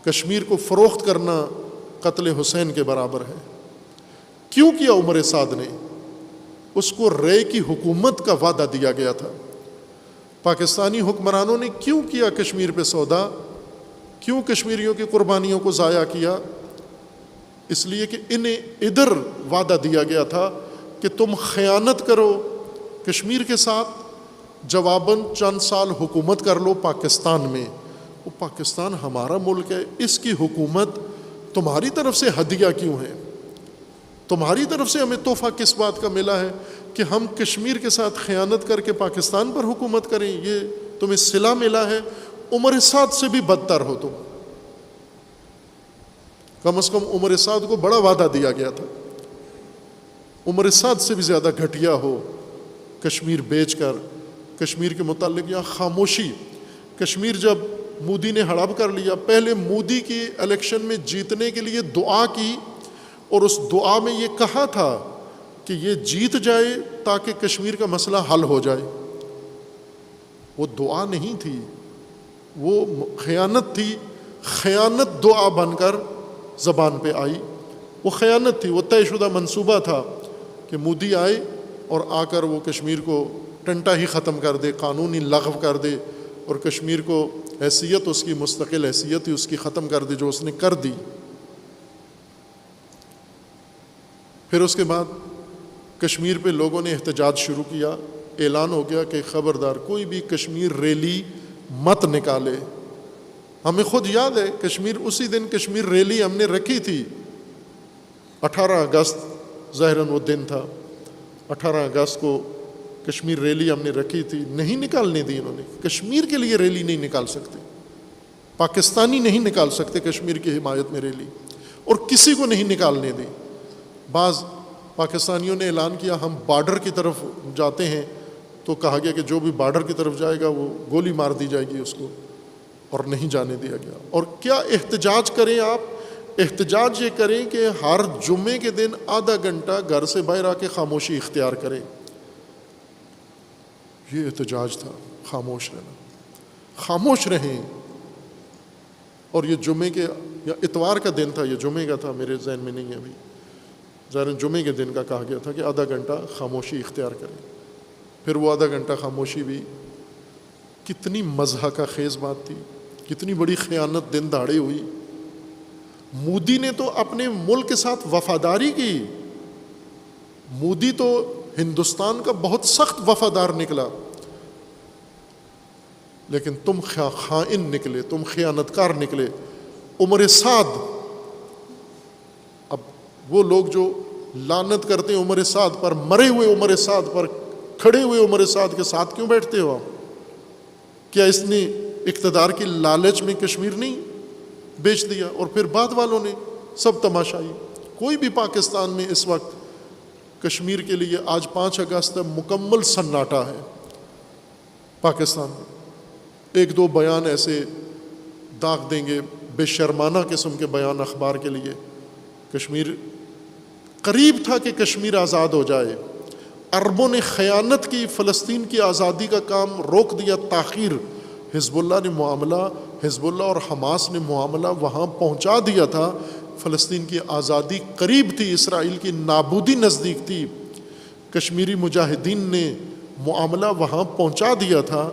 کشمیر کو فروخت کرنا قتل حسین کے برابر ہے۔ کیوں کیا عمر سعد نے؟ اس کو رے کی حکومت کا وعدہ دیا گیا تھا۔ پاکستانی حکمرانوں نے کیوں کیا کشمیر پہ سودا؟ کیوں کشمیریوں کی قربانیوں کو ضائع کیا؟ اس لیے کہ انہیں ادھر وعدہ دیا گیا تھا کہ تم خیانت کرو کشمیر کے ساتھ، جواباً چند سال حکومت کر لو پاکستان میں۔ وہ پاکستان ہمارا ملک ہے، اس کی حکومت تمہاری طرف سے ہدیہ کیوں ہے؟ تمہاری طرف سے ہمیں تحفہ کس بات کا ملا ہے کہ ہم کشمیر کے ساتھ خیانت کر کے پاکستان پر حکومت کریں؟ یہ تمہیں صلہ ملا ہے؟ عمر سعد سے بھی بدتر ہو تم۔ کم از کم عمر سعد کو بڑا وعدہ دیا گیا تھا، عمر سعد سے بھی زیادہ گھٹیا ہو کشمیر بیچ کر۔ کشمیر کے متعلق یہاں خاموشی۔ کشمیر جب مودی نے ہڑپ کر لیا، پہلے مودی کی الیکشن میں جیتنے کے لیے دعا کی، اور اس دعا میں یہ کہا تھا کہ یہ جیت جائے تاکہ کشمیر کا مسئلہ حل ہو جائے۔ وہ دعا نہیں تھی، وہ خیانت تھی۔ خیانت دعا بن کر زبان پہ آئی، وہ خیانت تھی، وہ طے شدہ منصوبہ تھا کہ مودی آئے اور آ کر وہ کشمیر کو ٹنٹا ہی ختم کر دے، قانون ہی لغو کر دے، اور کشمیر کو حیثیت اس کی مستقل حیثیت ہی اس کی ختم کر دے، جو اس نے کر دی۔ پھر اس کے بعد کشمیر پہ لوگوں نے احتجاج شروع کیا، اعلان ہو گیا کہ خبردار کوئی بھی کشمیر ریلی مت نکالے۔ ہمیں خود یاد ہے کشمیر، اسی دن کشمیر ریلی ہم نے رکھی تھی، 18 اگست ظاہراً وہ دن تھا، 18 اگست کو کشمیر ریلی ہم نے رکھی تھی، نہیں نکالنے دی انہوں نے۔ کشمیر کے لیے ریلی نہیں نکال سکتے، پاکستانی نہیں نکال سکتے کشمیر کی حمایت میں ریلی، اور کسی کو نہیں نکالنے دی۔ بعض پاکستانیوں نے اعلان کیا ہم بارڈر کی طرف جاتے ہیں، تو کہا گیا کہ جو بھی بارڈر کی طرف جائے گا وہ گولی مار دی جائے گی اس کو، اور نہیں جانے دیا گیا۔ اور کیا احتجاج کریں آپ؟ احتجاج یہ کریں کہ ہر جمعے کے دن آدھا گھنٹہ گھر سے باہر آ کے خاموشی اختیار کریں۔ یہ احتجاج تھا، خاموش رہنا، خاموش رہیں۔ اور یہ جمعے کے یا اتوار کا دن تھا، یہ جمعے کا تھا، میرے ذہن میں نہیں ہے ابھی، ظاہراً جمعے کے دن کا کہا گیا تھا کہ آدھا گھنٹہ خاموشی اختیار کریں۔ پھر وہ آدھا گھنٹہ خاموشی بھی کتنی مضحکہ خیز بات تھی، کتنی بڑی خیانت دن دہاڑے ہوئی۔ مودی نے تو اپنے ملک کے ساتھ وفاداری کی، مودی تو ہندوستان کا بہت سخت وفادار نکلا، لیکن تم خائن نکلے، تم خیانتکار نکلے۔ عمر سعد، اب وہ لوگ جو لعنت کرتے ہیں عمر سعد پر، مرے ہوئے عمر سعد پر، کھڑے ہوئے عمر سعد کے ساتھ کیوں بیٹھتے ہو آپ؟ کیا اس نے اقتدار کی لالچ میں کشمیر نہیں بیچ دیا؟ اور پھر بعد والوں نے سب تماشائی۔ کوئی بھی پاکستان میں اس وقت کشمیر کے لیے آج 5 اگست مکمل سناٹا ہے پاکستان میں۔ 1-2 بیان ایسے داغ دیں گے، بے شرمانہ قسم کے بیان اخبار کے لیے۔ کشمیر قریب تھا کہ کشمیر آزاد ہو جائے، عربوں نے خیانت کی، فلسطین کی آزادی کا کام روک دیا، تاخیر۔ حزب اللہ نے معاملہ، حزب اللہ اور حماس نے معاملہ وہاں پہنچا دیا تھا۔ فلسطین کی آزادی قریب تھی، اسرائیل کی نابودی نزدیک تھی۔ کشمیری مجاہدین نے معاملہ وہاں پہنچا دیا تھا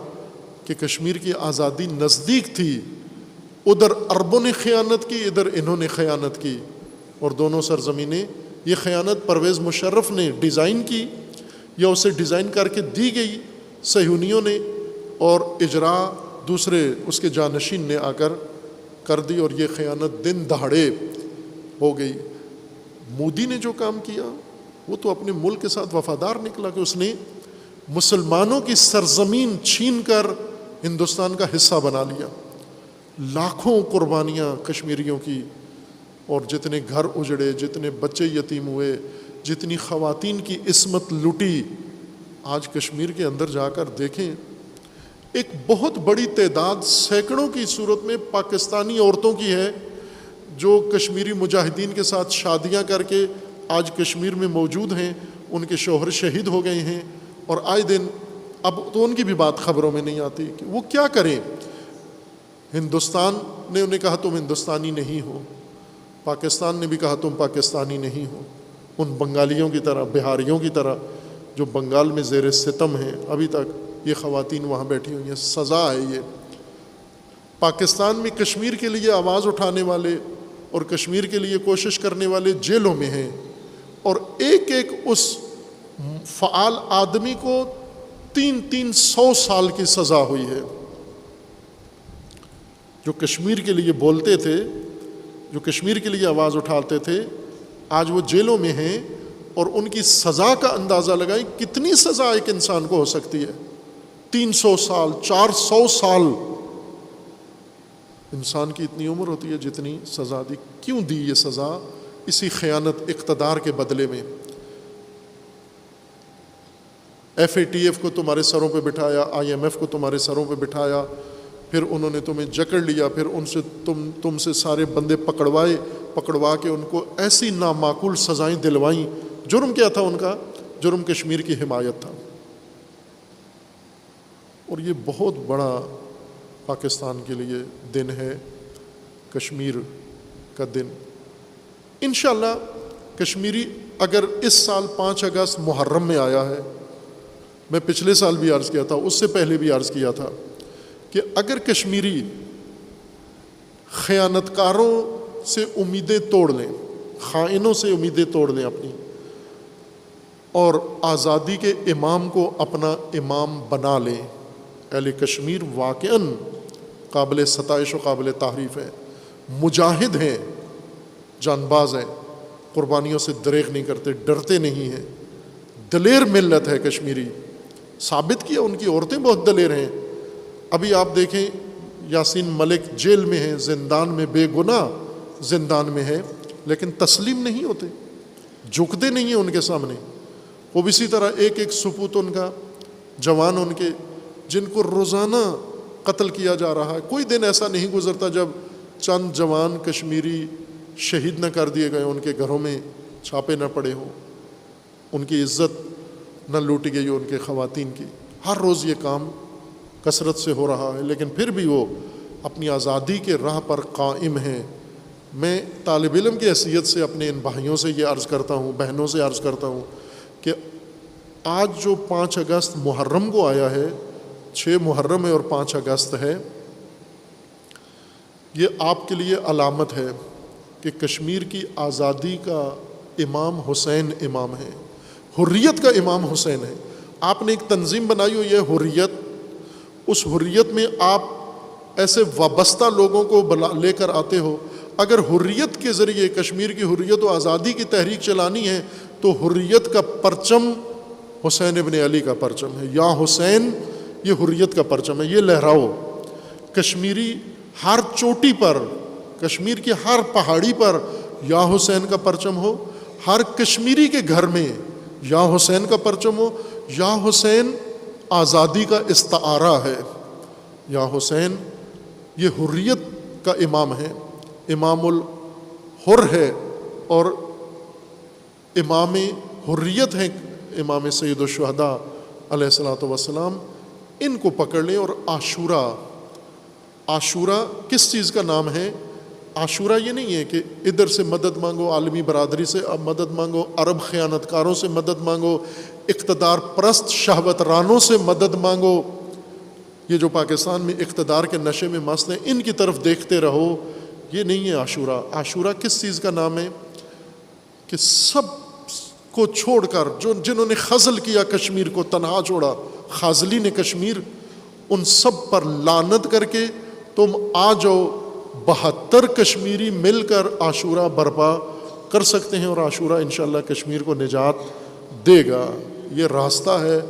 کہ کشمیر کی آزادی نزدیک تھی۔ ادھر عربوں نے خیانت کی، ادھر انہوں نے خیانت کی۔ اور دونوں سرزمینیں، یہ خیانت پرویز مشرف نے ڈیزائن کی یا اسے ڈیزائن کر کے دی گئی صہیونیوں نے، اور اجرا دوسرے اس کے جانشین نے آ کر دی، اور یہ خیانت دن دہاڑے ہو گئی۔ مودی نے جو کام کیا وہ تو اپنے ملک کے ساتھ وفادار نکلا کہ اس نے مسلمانوں کی سرزمین چھین کر ہندوستان کا حصہ بنا لیا۔ لاکھوں قربانیاں کشمیریوں کی، اور جتنے گھر اجڑے، جتنے بچے یتیم ہوئے، جتنی خواتین کی عصمت لٹی۔ آج کشمیر کے اندر جا کر دیکھیں، ایک بہت بڑی تعداد سینکڑوں کی صورت میں پاکستانی عورتوں کی ہے جو کشمیری مجاہدین کے ساتھ شادیاں کر کے آج کشمیر میں موجود ہیں، ان کے شوہر شہید ہو گئے ہیں، اور آئے دن اب تو ان کی بھی بات خبروں میں نہیں آتی کہ وہ کیا کریں۔ ہندوستان نے انہیں کہا تم ہندوستانی نہیں ہو، پاکستان نے بھی کہا تم پاکستانی نہیں ہو، ان بنگالیوں کی طرح، بہاریوں کی طرح جو بنگال میں زیر ستم ہیں، ابھی تک یہ خواتین وہاں بیٹھی ہوئی ہیں۔ سزا ہے یہ۔ پاکستان میں کشمیر کے لیے آواز اٹھانے والے اور کشمیر کے لیے کوشش کرنے والے جیلوں میں ہیں، اور ایک ایک اس فعال آدمی کو 300 سال کی سزا ہوئی ہے۔ جو کشمیر کے لیے بولتے تھے، جو کشمیر کے لیے آواز اٹھاتے تھے، آج وہ جیلوں میں ہیں، اور ان کی سزا کا اندازہ لگائیں کتنی سزا ایک انسان کو ہو سکتی ہے۔ 300 سال، 400 سال انسان کی اتنی عمر ہوتی ہے جتنی سزا دی۔ کیوں دی یہ سزا؟ اسی خیانت اقتدار کے بدلے میں۔ FATF کو تمہارے سروں پہ بٹھایا، IMF کو تمہارے سروں پہ بٹھایا، پھر انہوں نے تمہیں جکڑ لیا، پھر ان سے تم سے سارے بندے پکڑوا کے ان کو ایسی نامعقول سزائیں دلوائیں۔ جرم کیا تھا ان کا؟ جرم کشمیر کی حمایت تھا۔ اور یہ بہت بڑا پاکستان کے لیے دن ہے، کشمیر کا دن۔ انشاءاللہ کشمیری اگر اس سال 5 اگست محرم میں آیا ہے، میں پچھلے سال بھی عرض کیا تھا، اس سے پہلے بھی عرض کیا تھا کہ اگر کشمیری خیانتکاروں سے امیدیں توڑ لیں، خائنوں سے امیدیں توڑ لیں اپنی، اور آزادی کے امام کو اپنا امام بنا لیں، اہل کشمیر واقعاً قابل ستائش و قابل تعریف ہے، مجاہد ہیں، جان باز ہیں، قربانیوں سے دریغ نہیں کرتے، ڈرتے نہیں ہیں، دلیر ملت ہے کشمیری۔ ثابت کیا، ان کی عورتیں بہت دلیر ہیں۔ ابھی آپ دیکھیں یاسین ملک جیل میں ہیں، زندان میں، بے گناہ زندان میں ہے، لیکن تسلیم نہیں ہوتے، جھکتے نہیں ہیں ان کے سامنے۔ وہ اسی طرح ایک ایک سپوت ان کا، جوان ان کے، جن کو روزانہ قتل کیا جا رہا ہے، کوئی دن ایسا نہیں گزرتا جب چند جوان کشمیری شہید نہ کر دیے گئے، ان کے گھروں میں چھاپے نہ پڑے ہوں، ان کی عزت نہ لوٹی گئی ہو، ان کے خواتین کی۔ ہر روز یہ کام کثرت سے ہو رہا ہے، لیکن پھر بھی وہ اپنی آزادی کے راہ پر قائم ہیں۔ میں طالب علم کی حیثیت سے اپنے ان بھائیوں سے یہ عرض کرتا ہوں، بہنوں سے عرض کرتا ہوں کہ آج جو 5 اگست محرم کو آیا ہے، 6 محرم ہے اور 5 اگست ہے، یہ آپ کے لیے علامت ہے کہ کشمیر کی آزادی کا امام حسین امام ہے، حریت کا امام حسین ہے۔ آپ نے ایک تنظیم بنائی ہوئی ہے حریت، اس حریت میں آپ ایسے وابستہ لوگوں کو لے کر آتے ہو۔ اگر حریت کے ذریعے کشمیر کی حریت و آزادی کی تحریک چلانی ہے تو حریت کا پرچم حسین ابن علی کا پرچم ہے۔ یا حسین، یہ حریت کا پرچم ہے، یہ لہراؤ۔ کشمیری ہر چوٹی پر، کشمیر کی ہر پہاڑی پر یا حسین کا پرچم ہو، ہر کشمیری کے گھر میں یا حسین کا پرچم ہو۔ یا حسین آزادی کا استعارہ ہے، یا حسین یہ حریت کا امام ہے، امام الحر ہے، اور امام حریت ہے، امام سید الشہداء علیہ الصلوۃ والسلام۔ ان کو پکڑ لیں۔ اور عاشورہ کس چیز کا نام ہے؟ عاشورہ یہ نہیں ہے کہ ادھر سے مدد مانگو، عالمی برادری سے اب مدد مانگو، عرب خیانتکاروں سے مدد مانگو، اقتدار پرست شہوت رانوں سے مدد مانگو، یہ جو پاکستان میں اقتدار کے نشے میں مست ہیں ان کی طرف دیکھتے رہو، یہ نہیں ہے عاشورہ۔ عاشورہ کس چیز کا نام ہے؟ کہ سب کو چھوڑ کر جنہوں نے خزل کیا کشمیر کو تنہا چھوڑا، خازلی نے کشمیر، ان سب پر لعنت کر کے تم آ جاؤ، 72 کشمیری مل کر عاشورہ برپا کر سکتے ہیں اور عاشورہ انشاءاللہ کشمیر کو نجات دے گا۔ یہ راستہ ہے،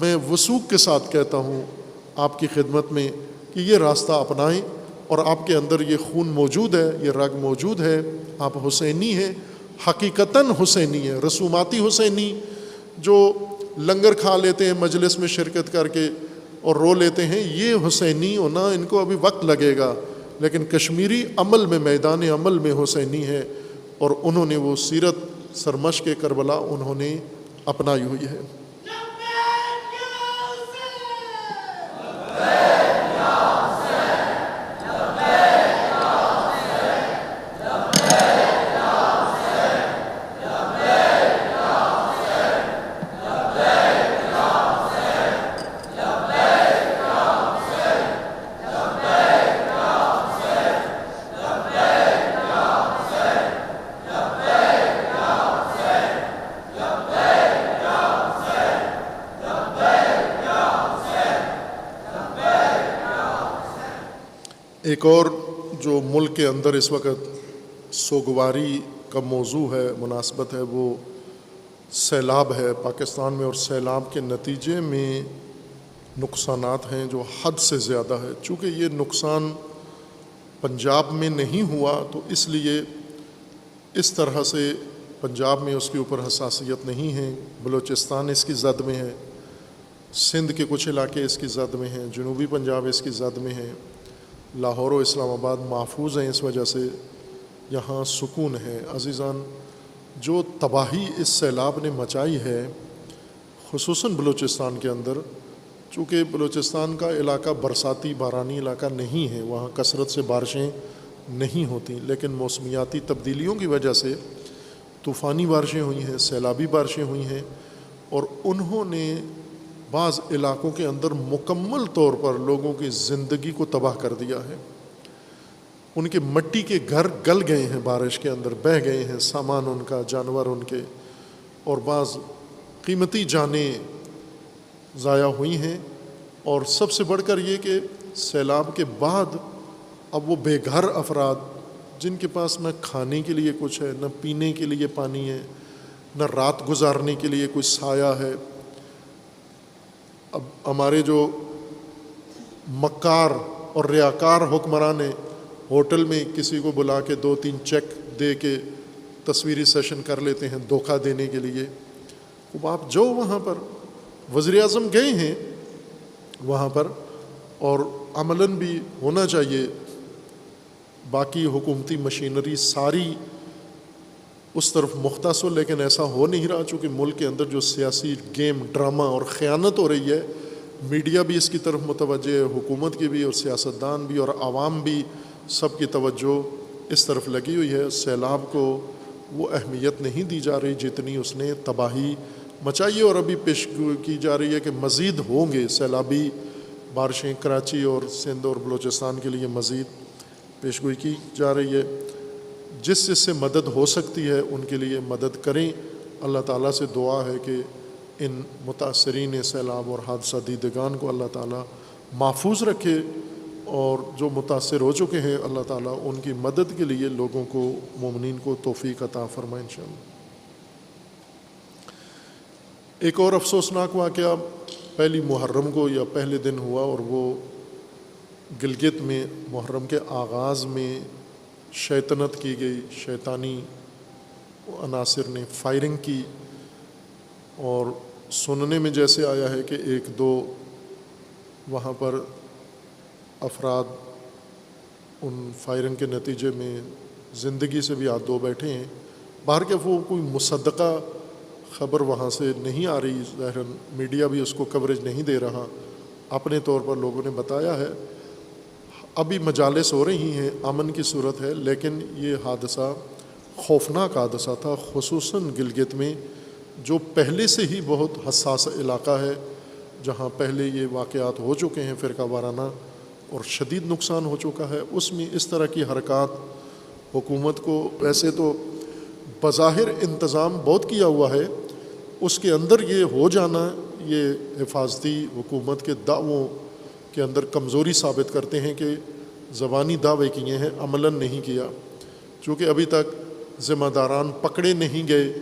میں وثوق کے ساتھ کہتا ہوں آپ کی خدمت میں کہ یہ راستہ اپنائیں، اور آپ کے اندر یہ خون موجود ہے، یہ رگ موجود ہے، آپ حسینی ہیں، حقیقتاً حسینی ہیں، رسوماتی حسینی جو لنگر کھا لیتے ہیں مجلس میں شرکت کر کے اور رو لیتے ہیں، یہ حسینی ہونا ان کو ابھی وقت لگے گا، لیکن کشمیری عمل میں، میدان عمل میں حسینی ہے، اور انہوں نے وہ سیرت سرمشق کربلا انہوں نے اپنائی ہوئی ہے۔ ایک اور جو ملک کے اندر اس وقت سوگواری کا موضوع ہے، مناسبت ہے، وہ سیلاب ہے پاکستان میں، اور سیلاب کے نتیجے میں نقصانات ہیں جو حد سے زیادہ ہے۔ چونکہ یہ نقصان پنجاب میں نہیں ہوا تو اس لیے اس طرح سے پنجاب میں اس کے اوپر حساسیت نہیں ہے، بلوچستان اس کی زد میں ہے، سندھ کے کچھ علاقے اس کی زد میں ہیں، جنوبی پنجاب اس کی زد میں ہیں، لاہور و اسلام آباد محفوظ ہیں، اس وجہ سے یہاں سکون ہے۔ عزیزان، جو تباہی اس سیلاب نے مچائی ہے خصوصاً بلوچستان کے اندر، چونکہ بلوچستان کا علاقہ برساتی بارانی علاقہ نہیں ہے، وہاں کثرت سے بارشیں نہیں ہوتی، لیکن موسمیاتی تبدیلیوں کی وجہ سے طوفانی بارشیں ہوئی ہیں، سیلابی بارشیں ہوئی ہیں، اور انہوں نے بعض علاقوں کے اندر مکمل طور پر لوگوں کی زندگی کو تباہ کر دیا ہے۔ ان کے مٹی کے گھر گل گئے ہیں، بارش کے اندر بہہ گئے ہیں، سامان ان کا، جانور ان کے، اور بعض قیمتی جانیں ضائع ہوئی ہیں، اور سب سے بڑھ کر یہ کہ سیلاب کے بعد اب وہ بے گھر افراد جن کے پاس نہ کھانے کے لیے کچھ ہے، نہ پینے کے لیے پانی ہے، نہ رات گزارنے کے لیے کوئی سایہ ہے۔ اب ہمارے جو مکار اور ریاکار حکمران ہیں، ہوٹل میں کسی کو بلا کے 2-3 چیک دے کے تصویری سیشن کر لیتے ہیں دھوکہ دینے کے لیے۔ اب آپ جو وہاں پر وزیر اعظم گئے ہیں وہاں پر، اور عملاً بھی ہونا چاہیے، باقی حکومتی مشینری ساری اس طرف مختص ہو، لیکن ایسا ہو نہیں رہا، چونکہ ملک کے اندر جو سیاسی گیم، ڈرامہ اور خیانت ہو رہی ہے، میڈیا بھی اس کی طرف متوجہ ہے، حکومت کی بھی، اور سیاستدان بھی، اور عوام بھی، سب کی توجہ اس طرف لگی ہوئی ہے۔ سیلاب کو وہ اہمیت نہیں دی جا رہی جتنی اس نے تباہی مچائی ہے، اور ابھی پیش کی جا رہی ہے کہ مزید ہوں گے سیلابی بارشیں، کراچی اور سندھ اور بلوچستان کے لیے مزید پیشگوئی کی جا رہی ہے۔ جس سے مدد ہو سکتی ہے ان کے لیے مدد کریں۔ اللہ تعالیٰ سے دعا ہے کہ ان متاثرین سیلاب اور حادثہ دیدگان کو اللہ تعالیٰ محفوظ رکھے، اور جو متاثر ہو چکے ہیں اللہ تعالیٰ ان کی مدد کے لیے لوگوں کو، مومنین کو توفیق عطا فرمائے انشاءاللہ۔ ایک اور افسوسناک واقعہ پہلی محرم کو یا پہلے دن ہوا، اور وہ گلگت میں محرم کے آغاز میں شیطنت کی گئی، شیطانی عناصر نے فائرنگ کی، اور سننے میں جیسے آیا ہے کہ 1-2 وہاں پر افراد ان فائرنگ کے نتیجے میں زندگی سے بھی ہاتھ دھو بیٹھے ہیں۔ باہر کے وہ کوئی مصدقہ خبر وہاں سے نہیں آ رہی، ظاہراً میڈیا بھی اس کو کوریج نہیں دے رہا، اپنے طور پر لوگوں نے بتایا ہے۔ ابھی مجالس ہو رہی ہیں، امن کی صورت ہے، لیکن یہ حادثہ خوفناک حادثہ تھا، خصوصاً گلگت میں جو پہلے سے ہی بہت حساس علاقہ ہے، جہاں پہلے یہ واقعات ہو چکے ہیں فرقہ وارانہ اور شدید نقصان ہو چکا ہے۔ اس میں اس طرح کی حرکات حکومت کو، ویسے تو بظاہر انتظام بہت کیا ہوا ہے، اس کے اندر یہ ہو جانا یہ حفاظتی حکومت کے دعووں کے اندر کمزوری ثابت کرتے ہیں کہ زبانی دعوے کیے ہیں، عملاً نہیں کیا، چونکہ ابھی تک ذمہ داران پکڑے نہیں گئے،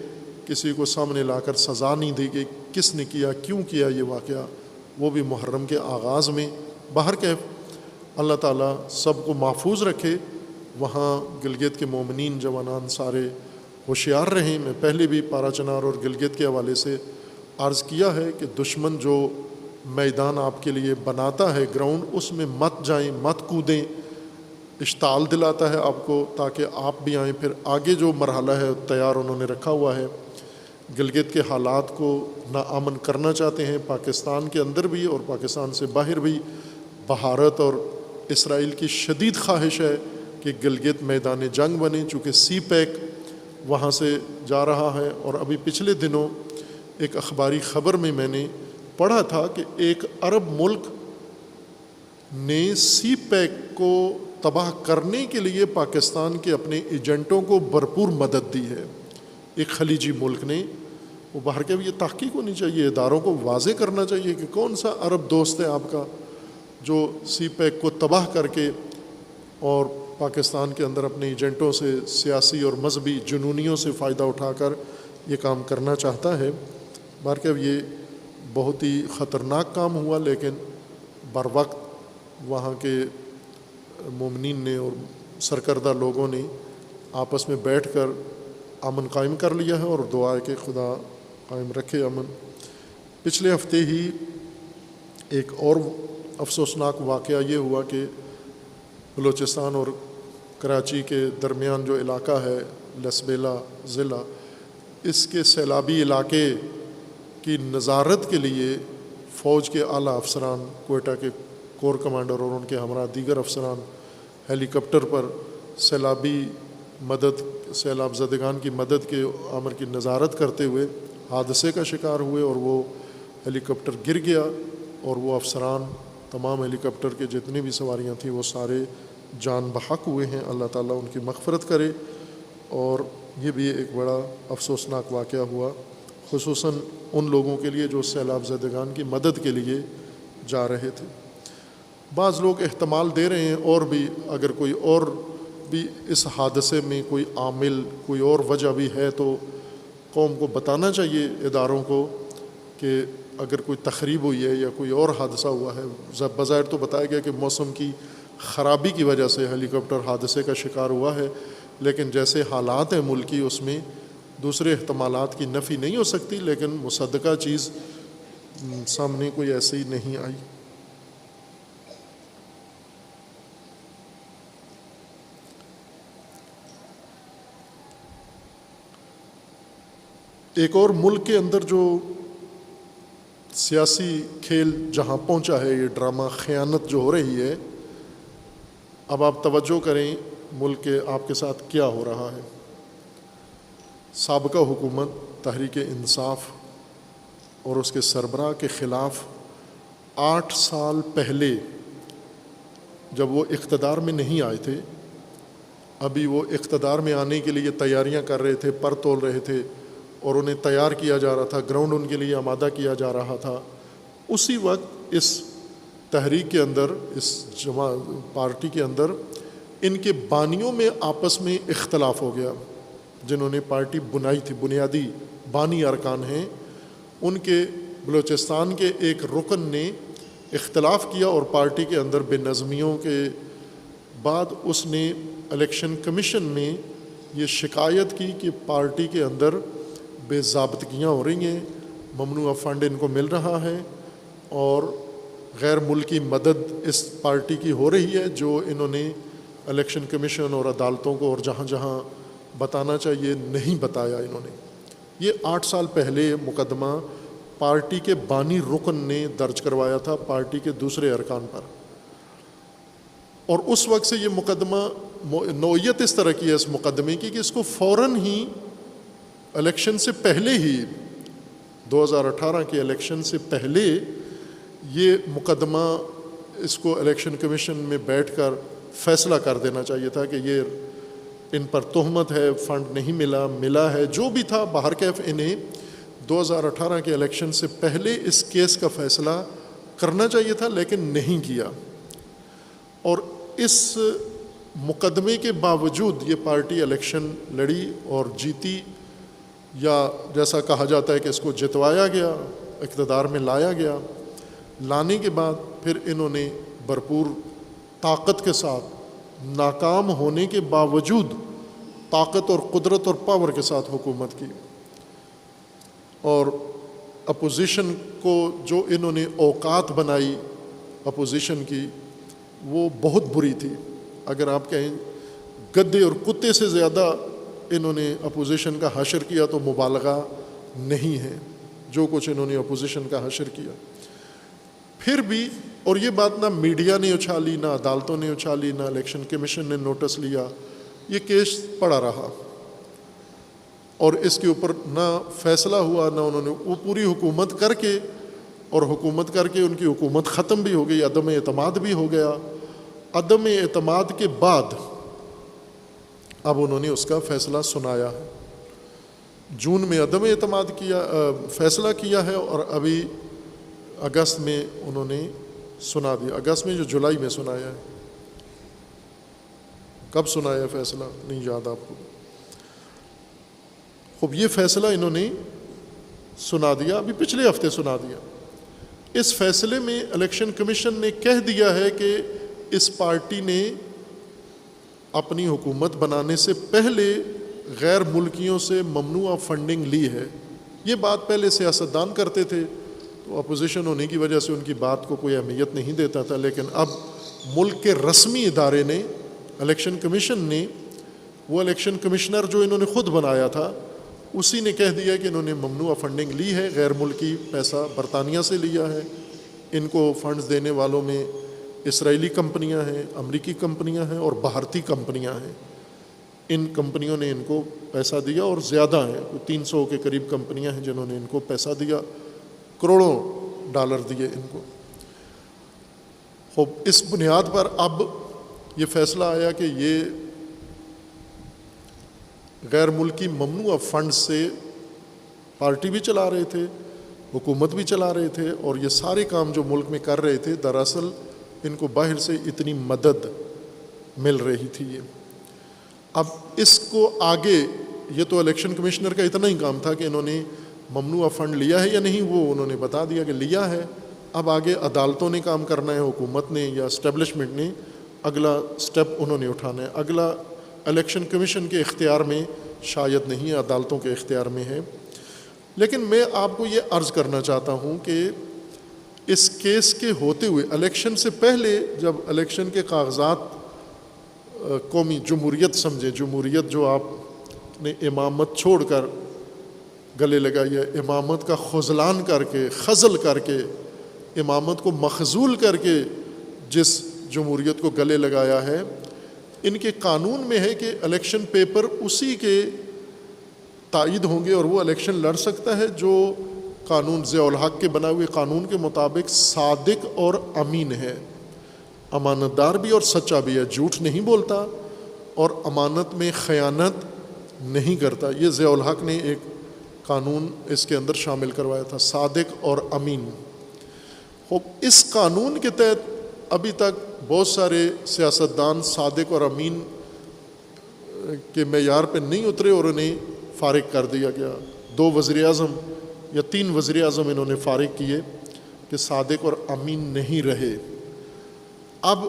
کسی کو سامنے لا کر سزا نہیں دی گئی کس نے کیا، کیوں کیا یہ واقعہ، وہ بھی محرم کے آغاز میں۔ بہرکیف اللہ تعالیٰ سب کو محفوظ رکھے، وہاں گلگت کے مومنین جوانان سارے ہوشیار رہیں۔ میں پہلے بھی پارا چنار اور گلگت کے حوالے سے عرض کیا ہے کہ دشمن جو میدان آپ کے لیے بناتا ہے گراؤنڈ، اس میں مت جائیں، مت کودیں، اشتعال دلاتا ہے آپ کو تاکہ آپ بھی آئیں۔ پھر آگے جو مرحلہ ہے تیار انہوں نے رکھا ہوا ہے۔ گلگت کے حالات کو ناامن کرنا چاہتے ہیں، پاکستان کے اندر بھی اور پاکستان سے باہر بھی۔ بھارت اور اسرائیل کی شدید خواہش ہے کہ گلگت میدان جنگ بنے، چونکہ سی پیک وہاں سے جا رہا ہے۔ اور ابھی پچھلے دنوں ایک اخباری خبر میں نے پڑھا تھا کہ ایک عرب ملک نے سی پیک کو تباہ کرنے کے لیے پاکستان کے اپنے ایجنٹوں کو بھرپور مدد دی ہے، ایک خلیجی ملک نے۔ وہ باہر کے بھی یہ تحقیق ہونی چاہیے، اداروں کو واضح کرنا چاہیے کہ کون سا عرب دوست ہے آپ کا جو سی پیک کو تباہ کر کے اور پاکستان کے اندر اپنے ایجنٹوں سے سیاسی اور مذہبی جنونیوں سے فائدہ اٹھا کر یہ کام کرنا چاہتا ہے۔ باہر یہ بہت ہی خطرناک کام ہوا، لیکن بر وقت وہاں کے مومنین نے اور سرکردہ لوگوں نے آپس میں بیٹھ کر امن قائم کر لیا ہے، اور دعا ہے کہ خدا قائم رکھے امن۔ پچھلے ہفتے ہی ایک اور افسوسناک واقعہ یہ ہوا کہ بلوچستان اور کراچی کے درمیان جو علاقہ ہے لسبیلا ضلع، اس کے سیلابی علاقے کی نظارت کے لیے فوج کے اعلیٰ افسران، کوئٹہ کے کور کمانڈر اور ان کے ہمراہ دیگر افسران ہیلی کاپٹر پر سیلابی مدد، سیلاب زدگان کی مدد کے امر کی نظارت کرتے ہوئے حادثے کا شکار ہوئے، اور وہ ہیلی کاپٹر گر گیا، اور وہ افسران تمام ہیلی کاپٹر کے جتنی بھی سواریاں تھیں وہ سارے جان بحق ہوئے ہیں۔ اللہ تعالیٰ ان کی مغفرت کرے۔ اور یہ بھی ایک بڑا افسوسناک واقعہ ہوا، خصوصاً ان لوگوں کے لیے جو سیلاب زدگان کی مدد کے لیے جا رہے تھے۔ بعض لوگ احتمال دے رہے ہیں اور بھی اگر کوئی اور بھی اس حادثے میں کوئی عامل، کوئی اور وجہ بھی ہے تو قوم کو بتانا چاہیے، اداروں کو، کہ اگر کوئی تخریب ہوئی ہے یا کوئی اور حادثہ ہوا ہے۔ بظاہر تو بتایا گیا کہ موسم کی خرابی کی وجہ سے ہیلی کاپٹر حادثے کا شکار ہوا ہے، لیکن جیسے حالات ہیں ملکی، اس میں دوسرے احتمالات کی نفی نہیں ہو سکتی، لیکن مصدقہ چیز سامنے کوئی ایسی نہیں آئی۔ ایک اور ملک کے اندر جو سیاسی کھیل جہاں پہنچا ہے، یہ ڈرامہ خیانت جو ہو رہی ہے، اب آپ توجہ کریں ملک کے آپ کے ساتھ کیا ہو رہا ہے۔ سابقہ حکومت تحریک انصاف اور اس کے سربراہ کے خلاف 8 سال پہلے جب وہ اقتدار میں نہیں آئے تھے، ابھی وہ اقتدار میں آنے کے لیے تیاریاں کر رہے تھے، پر تول رہے تھے، اور انہیں تیار کیا جا رہا تھا، گراؤنڈ ان کے لیے آمادہ کیا جا رہا تھا، اسی وقت اس تحریک کے اندر، اس پارٹی کے اندر ان کے بانیوں میں آپس میں اختلاف ہو گیا۔ جنہوں نے پارٹی بنائی تھی، بنیادی بانی ارکان ہیں، ان کے بلوچستان کے ایک رکن نے اختلاف کیا، اور پارٹی کے اندر بے نظمیوں کے بعد اس نے الیکشن کمیشن میں یہ شکایت کی کہ پارٹی کے اندر بے ضابطگیاں ہو رہی ہیں، ممنوعہ فنڈ ان کو مل رہا ہے، اور غیر ملکی مدد اس پارٹی کی ہو رہی ہے، جو انہوں نے الیکشن کمیشن اور عدالتوں کو اور جہاں جہاں بتانا چاہیے نہیں بتایا انہوں نے۔ یہ 8 سال پہلے مقدمہ پارٹی کے بانی رکن نے درج کروایا تھا پارٹی کے دوسرے ارکان پر، اور اس وقت سے یہ مقدمہ نوعیت اس طرح کی ہے اس مقدمے کی کہ اس کو فوراً ہی الیکشن سے پہلے ہی 2018 کے الیکشن سے پہلے یہ مقدمہ اس کو الیکشن کمیشن میں بیٹھ کر فیصلہ کر دینا چاہیے تھا کہ یہ ان پر تہمت ہے، فنڈ نہیں ملا ہے، جو بھی تھا بہرکیف انہیں 2018 کے الیکشن سے پہلے اس کیس کا فیصلہ کرنا چاہیے تھا، لیکن نہیں کیا۔ اور اس مقدمے کے باوجود یہ پارٹی الیکشن لڑی اور جیتی، یا جیسا کہا جاتا ہے کہ اس کو جتوایا گیا، اقتدار میں لایا گیا۔ لانے کے بعد پھر انہوں نے بھرپور طاقت کے ساتھ، ناکام ہونے کے باوجود طاقت اور قدرت اور پاور کے ساتھ حکومت کی، اور اپوزیشن کو جو انہوں نے اوقات بنائی اپوزیشن کی، وہ بہت بری تھی۔ اگر آپ کہیں گدے اور کتے سے زیادہ انہوں نے اپوزیشن کا حشر کیا تو مبالغہ نہیں ہے جو کچھ انہوں نے اپوزیشن کا حشر کیا۔ پھر بھی، اور یہ بات نہ میڈیا نے اچھالی، نہ عدالتوں نے اچھالی، نہ الیکشن کمیشن نے نوٹس لیا، یہ کیس پڑا رہا اور اس کے اوپر نہ فیصلہ ہوا، نہ انہوں نے وہ پوری حکومت کر کے، اور حکومت کر کے ان کی حکومت ختم بھی ہو گئی، عدم اعتماد بھی ہو گیا۔ عدم اعتماد کے بعد اب انہوں نے اس کا فیصلہ سنایا ہے۔ جون میں عدم اعتماد کیا، فیصلہ کیا ہے، اور ابھی اگست میں انہوں نے سنا دیا۔ اگست میں جو جولائی میں سنایا ہے، کب سنایا فیصلہ نہیں یاد آپ کو؟ خوب یہ فیصلہ انہوں نے سنا دیا، ابھی پچھلے ہفتے سنا دیا۔ اس فیصلے میں الیکشن کمیشن نے کہہ دیا ہے کہ اس پارٹی نے اپنی حکومت بنانے سے پہلے غیر ملکیوں سے ممنوعہ فنڈنگ لی ہے۔ یہ بات پہلے سیاستدان کرتے تھے تو اپوزیشن ہونے کی وجہ سے ان کی بات کو کوئی اہمیت نہیں دیتا تھا، لیکن اب ملک کے رسمی ادارے نے، الیکشن کمیشن نے، وہ الیکشن کمشنر جو انہوں نے خود بنایا تھا، اسی نے کہہ دیا کہ انہوں نے ممنوعہ فنڈنگ لی ہے، غیر ملکی پیسہ برطانیہ سے لیا ہے۔ ان کو فنڈز دینے والوں میں اسرائیلی کمپنیاں ہیں، امریکی کمپنیاں ہیں اور بھارتی کمپنیاں ہیں۔ ان کمپنیوں نے ان کو پیسہ دیا اور زیادہ ہیں، 300 کے قریب کمپنیاں ہیں جنہوں نے ان کو پیسہ دیا، کروڑوں ڈالر دیے ان کو۔ خوب اس بنیاد پر اب یہ فیصلہ آیا کہ یہ غیر ملکی ممنوعہ فنڈ سے پارٹی بھی چلا رہے تھے، حکومت بھی چلا رہے تھے، اور یہ سارے کام جو ملک میں کر رہے تھے دراصل ان کو باہر سے اتنی مدد مل رہی تھی۔ اب اس کو آگے، یہ تو الیکشن کمشنر کا اتنا ہی کام تھا کہ انہوں نے ممنوعہ فنڈ لیا ہے یا نہیں، وہ انہوں نے بتا دیا کہ لیا ہے۔ اب آگے عدالتوں نے کام کرنا ہے، حکومت نے یا اسٹیبلشمنٹ نے اگلا سٹیپ انہوں نے اٹھانا ہے۔ اگلا الیکشن کمیشن کے اختیار میں شاید نہیں ہے، عدالتوں کے اختیار میں ہے۔ لیکن میں آپ کو یہ عرض کرنا چاہتا ہوں کہ اس کیس کے ہوتے ہوئے الیکشن سے پہلے، جب الیکشن کے کاغذات قومی جمہوریت سمجھے، جمہوریت جو آپ نے امامت چھوڑ کر گلے لگائی ہے، امامت کا خذلان کر کے، خزل کر کے، امامت کو مخذول کر کے جس جمہوریت کو گلے لگایا ہے، ان کے قانون میں ہے کہ الیکشن پیپر اسی کے تائید ہوں گے اور وہ الیکشن لڑ سکتا ہے جو قانون، ضیاء الحق کے بنائے ہوئے قانون کے مطابق صادق اور امین ہے، امانت دار بھی اور سچا بھی ہے، جھوٹ نہیں بولتا اور امانت میں خیانت نہیں کرتا۔ یہ ضیاء الحق نے ایک قانون اس کے اندر شامل کروایا تھا، صادق اور امین۔ اس قانون کے تحت ابھی تک بہت سارے سیاستدان صادق اور امین کے معیار پہ نہیں اترے اور انہیں فارغ کر دیا گیا۔ 2 وزیر اعظم یا 3 وزیر اعظم انہوں نے فارغ کیے کہ صادق اور امین نہیں رہے۔ اب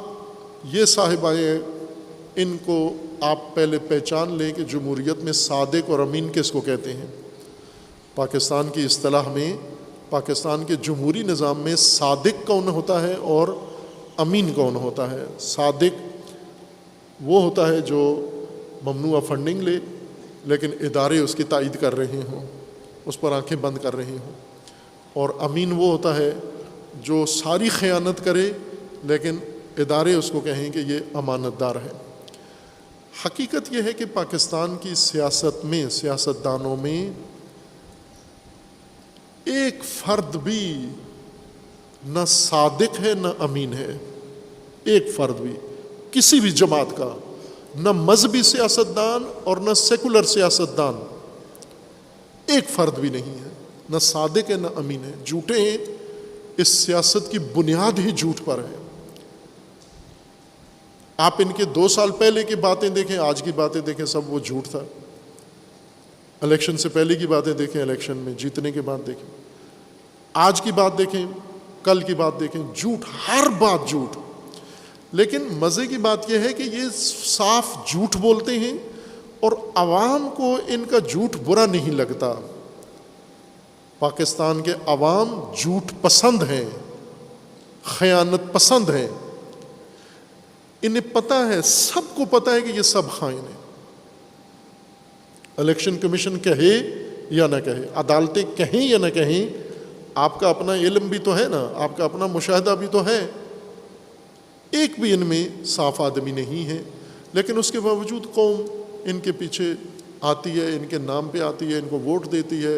یہ صاحب آئے، ان کو آپ پہلے پہچان لیں کہ جمہوریت میں صادق اور امین کس کو کہتے ہیں۔ پاکستان کی اصطلاح میں، پاکستان کے جمہوری نظام میں صادق کون ہوتا ہے اور امین کون ہوتا ہے؟ صادق وہ ہوتا ہے جو ممنوعہ فنڈنگ لے لیکن ادارے اس کی تائید کر رہے ہوں، اس پر آنکھیں بند کر رہے ہوں، اور امین وہ ہوتا ہے جو ساری خیانت کرے لیکن ادارے اس کو کہیں کہ یہ امانت دار ہے۔ حقیقت یہ ہے کہ پاکستان کی سیاست میں، سیاستدانوں میں ایک فرد بھی نہ صادق ہے نہ امین ہے، ایک فرد بھی کسی بھی جماعت کا، نہ مذہبی سیاستدان اور نہ سیکولر سیاستدان، ایک فرد بھی نہیں ہے، نہ صادق ہے نہ امین ہے، جھوٹے ہیں۔ اس سیاست کی بنیاد ہی جھوٹ پر ہے۔ آپ ان کے 2 سال پہلے کی باتیں دیکھیں، آج کی باتیں دیکھیں، سب وہ جھوٹ تھا۔ الیکشن سے پہلے کی باتیں دیکھیں، الیکشن میں جیتنے کے بعد دیکھیں، آج کی بات دیکھیں، کل کی بات دیکھیں، جھوٹ، ہر بات جھوٹ۔ لیکن مزے کی بات یہ ہے کہ یہ صاف جھوٹ بولتے ہیں اور عوام کو ان کا جھوٹ برا نہیں لگتا۔ پاکستان کے عوام جھوٹ پسند ہیں، خیانت پسند ہیں۔ انہیں پتہ ہے، سب کو پتہ ہے کہ یہ سب خائن ہیں۔ الیکشن کمیشن کہے یا نہ کہے، عدالتیں کہیں یا نہ کہیں، آپ کا اپنا علم بھی تو ہے نا، آپ کا اپنا مشاہدہ بھی تو ہے۔ ایک بھی ان میں صاف آدمی نہیں ہے، لیکن اس کے باوجود قوم ان کے پیچھے آتی ہے، ان کے نام پہ آتی ہے، ان کو ووٹ دیتی ہے،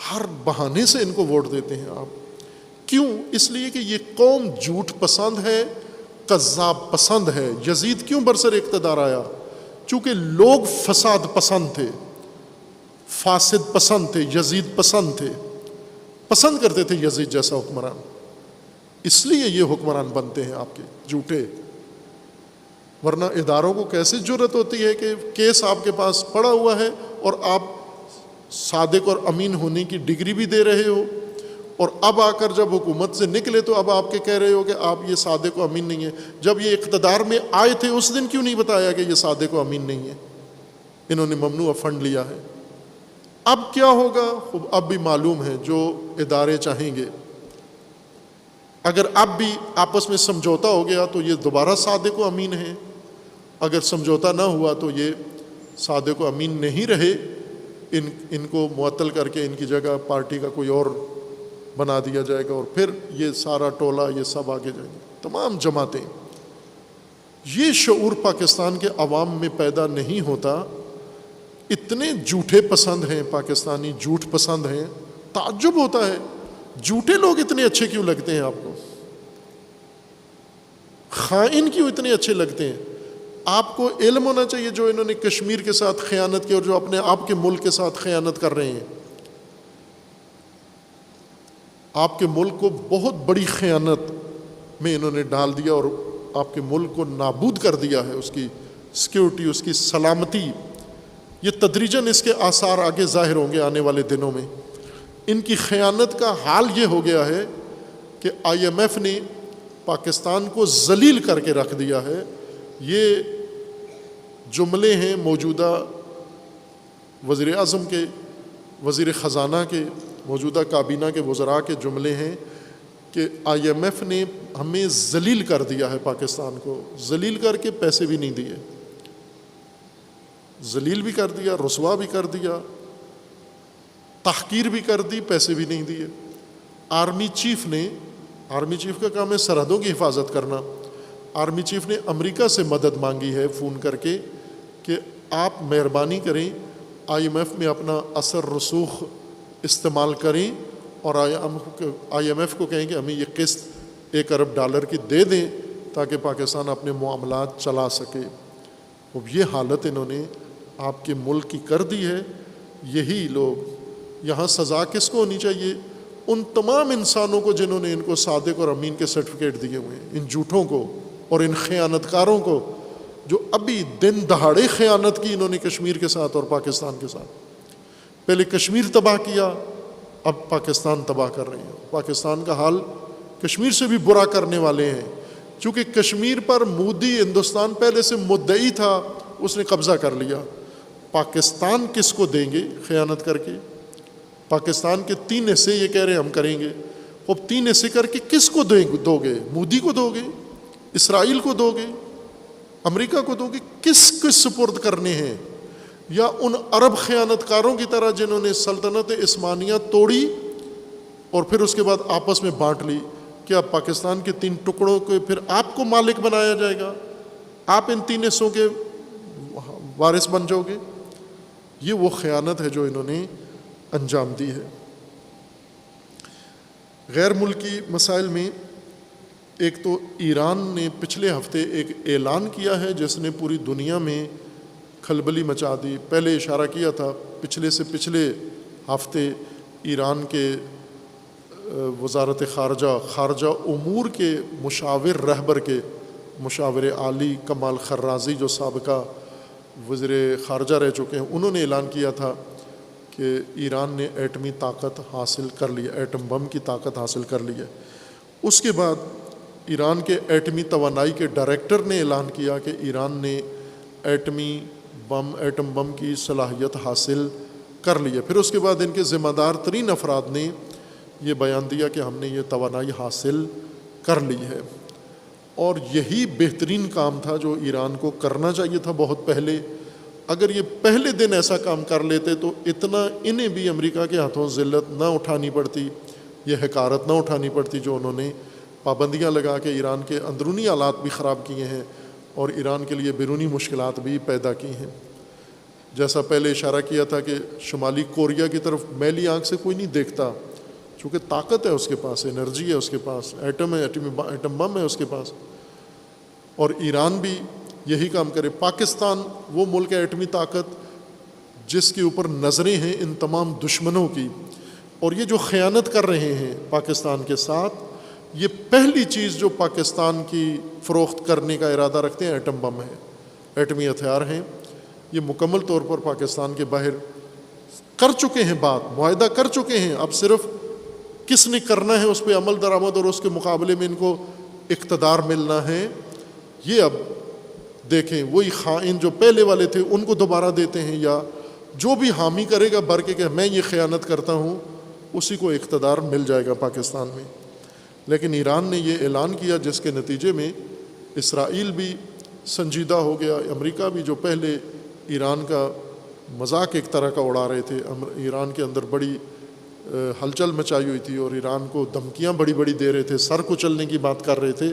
ہر بہانے سے ان کو ووٹ دیتے ہیں آپ۔ کیوں؟ اس لیے کہ یہ قوم جھوٹ پسند ہے، کذاب پسند ہے۔ یزید کیوں برسر اقتدار آیا؟ چونکہ لوگ فساد پسند تھے، فاسد پسند تھے، یزید پسند تھے، پسند کرتے تھے یزید جیسا حکمران، اس لیے یہ حکمران بنتے ہیں آپ کے جھوٹے۔ ورنہ اداروں کو کیسے جرأت ہوتی ہے کہ کیس آپ کے پاس پڑا ہوا ہے اور آپ صادق اور امین ہونے کی ڈگری بھی دے رہے ہو، اور اب آ کر جب حکومت سے نکلے تو اب آپ کے کہہ رہے ہو کہ آپ یہ صادق و امین نہیں ہے۔ جب یہ اقتدار میں آئے تھے اس دن کیوں نہیں بتایا کہ یہ صادق و امین نہیں ہے؟ انہوں نے ممنوع فنڈ لیا ہے۔ اب کیا ہوگا؟ اب بھی معلوم ہے، جو ادارے چاہیں گے، اگر اب بھی آپس میں سمجھوتا ہو گیا تو یہ دوبارہ صادق و امین ہے، اگر سمجھوتا نہ ہوا تو یہ صادق و امین نہیں رہے، ان کو معطل کر کے ان کی جگہ پارٹی کا کوئی اور بنا دیا جائے گا، اور پھر یہ سارا ٹولہ یہ سب آگے جائیں گے، تمام جماعتیں۔ یہ شعور پاکستان کے عوام میں پیدا نہیں ہوتا۔ اتنے جھوٹے پسند ہیں پاکستانی، جھوٹ پسند ہیں، تعجب ہوتا ہے جھوٹے لوگ اتنے اچھے کیوں لگتے ہیں آپ کو؟ خائن کیوں اتنے اچھے لگتے ہیں؟ آپ کو علم ہونا چاہیے جو انہوں نے کشمیر کے ساتھ خیانت کی اور جو اپنے آپ کے ملک کے ساتھ خیانت کر رہے ہیں۔ آپ کے ملک کو بہت بڑی خیانت میں انہوں نے ڈال دیا اور آپ کے ملک کو نابود کر دیا ہے، اس کی سیکیورٹی، اس کی سلامتی۔ یہ تدریجاً اس کے آثار آگے ظاہر ہوں گے آنے والے دنوں میں۔ ان کی خیانت کا حال یہ ہو گیا ہے کہ آئی ایم ایف نے پاکستان کو ذلیل کر کے رکھ دیا ہے۔ یہ جملے ہیں موجودہ وزیر اعظم کے، وزیر خزانہ کے، موجودہ کابینہ کے وزراء کے جملے ہیں کہ آئی ایم ایف نے ہمیں ذلیل کر دیا ہے، پاکستان کو ذلیل کر کے پیسے بھی نہیں دیے، ذلیل بھی کر دیا، رسوا بھی کر دیا، تحقیر بھی کر دی، پیسے بھی نہیں دیے۔ آرمی چیف کا کام ہے سرحدوں کی حفاظت کرنا۔ آرمی چیف نے امریکہ سے مدد مانگی ہے فون کر کے کہ آپ مہربانی کریں، آئی ایم ایف میں اپنا اثر رسوخ استعمال کریں اور آئی ایم ایف کو کہیں کہ ہمیں یہ قسط $1 ارب کی دے دیں تاکہ پاکستان اپنے معاملات چلا سکے۔ اب یہ حالت انہوں نے آپ کے ملک کی کر دی ہے۔ یہی لوگ، یہاں سزا کس کو ہونی چاہیے؟ ان تمام انسانوں کو جنہوں نے ان کو صادق اور امین کے سرٹیفکیٹ دیے ہوئے ہیں، ان جھوٹوں کو اور ان خیانتکاروں کو، جو ابھی دن دہاڑے خیانت کی انہوں نے کشمیر کے ساتھ اور پاکستان کے ساتھ۔ پہلے کشمیر تباہ کیا، اب پاکستان تباہ کر رہے ہیں۔ پاکستان کا حال کشمیر سے بھی برا کرنے والے ہیں، چونکہ کشمیر پر مودی ہندوستان پہلے سے مدعی تھا، اس نے قبضہ کر لیا۔ پاکستان کس کو دیں گے خیانت کر کے؟ پاکستان کے 3 حصے یہ کہہ رہے ہیں ہم کریں گے، اب 3 حصے کر کے کس کو دو گے؟ مودی کو دو گے؟ اسرائیل کو دو گے؟ امریکہ کو دو گے؟ کس کو سپرد کرنے ہیں؟ یا ان عرب خیانتکاروں کی طرح جنہوں نے سلطنت عثمانیہ توڑی اور پھر اس کے بعد آپس میں بانٹ لی؟ کیا پاکستان کے 3 ٹکڑوں کو پھر آپ کو مالک بنایا جائے گا؟ آپ ان 3 حصوں کے وارث بن جاؤ گے؟ یہ وہ خیانت ہے جو انہوں نے انجام دی ہے۔ غیر ملکی مسائل میں ایک تو ایران نے پچھلے ہفتے ایک اعلان کیا ہے جس نے پوری دنیا میں کھلبلی مچا دی. پہلے اشارہ کیا تھا پچھلے سے پچھلے ہفتے ایران کے وزارت خارجہ امور کے مشاور رہبر کے مشاور عالی کمال خرازی جو سابقہ وزیر خارجہ رہ چکے ہیں، انہوں نے اعلان کیا تھا کہ ایران نے ایٹمی طاقت حاصل کر لی ہے، ایٹم بم کی طاقت حاصل کر لی ہے. اس کے بعد ایران کے ایٹمی توانائی کے ڈائریکٹر نے اعلان کیا کہ ایران نے ایٹم بم کی صلاحیت حاصل کر لی ہے. پھر اس کے بعد ان کے ذمہ دار ترین افراد نے یہ بیان دیا کہ ہم نے یہ توانائی حاصل کر لی ہے. اور یہی بہترین کام تھا جو ایران کو کرنا چاہیے تھا بہت پہلے. اگر یہ پہلے دن ایسا کام کر لیتے تو اتنا انہیں بھی امریکہ کے ہاتھوں ذلت نہ اٹھانی پڑتی، یہ حقارت نہ اٹھانی پڑتی جو انہوں نے پابندیاں لگا کے ایران کے اندرونی حالات بھی خراب کیے ہیں اور ایران کے لیے بیرونی مشکلات بھی پیدا کی ہیں. جیسا پہلے اشارہ کیا تھا کہ شمالی کوریا کی طرف میلی آنکھ سے کوئی نہیں دیکھتا، چونکہ طاقت ہے اس کے پاس، انرجی ہے اس کے پاس، ایٹم بم ہے اس کے پاس. اور ایران بھی یہی کام کرے. پاکستان وہ ملک ہے ایٹمی طاقت جس کے اوپر نظریں ہیں ان تمام دشمنوں کی، اور یہ جو خیانت کر رہے ہیں پاکستان کے ساتھ، یہ پہلی چیز جو پاکستان کی فروخت کرنے کا ارادہ رکھتے ہیں ایٹم بم ہے، ایٹمی ہتھیار ہیں. یہ مکمل طور پر پاکستان کے باہر کر چکے ہیں، بات معاہدہ کر چکے ہیں. اب صرف کس نے کرنا ہے اس پہ عمل درآمد اور اس کے مقابلے میں ان کو اقتدار ملنا ہے. یہ اب دیکھیں وہی خائن جو پہلے والے تھے ان کو دوبارہ دیتے ہیں، یا جو بھی حامی کرے گا بھر کے کہ میں یہ خیانت کرتا ہوں اسی کو اقتدار مل جائے گا پاکستان میں. لیکن ایران نے یہ اعلان کیا جس کے نتیجے میں اسرائیل بھی سنجیدہ ہو گیا. امریکہ بھی جو پہلے ایران کا مذاق ایک طرح کا اڑا رہے تھے، ایران کے اندر بڑی ہلچل مچائی ہوئی تھی اور ایران کو دھمکیاں بڑی بڑی دے رہے تھے، سر کچلنے کی بات کر رہے تھے،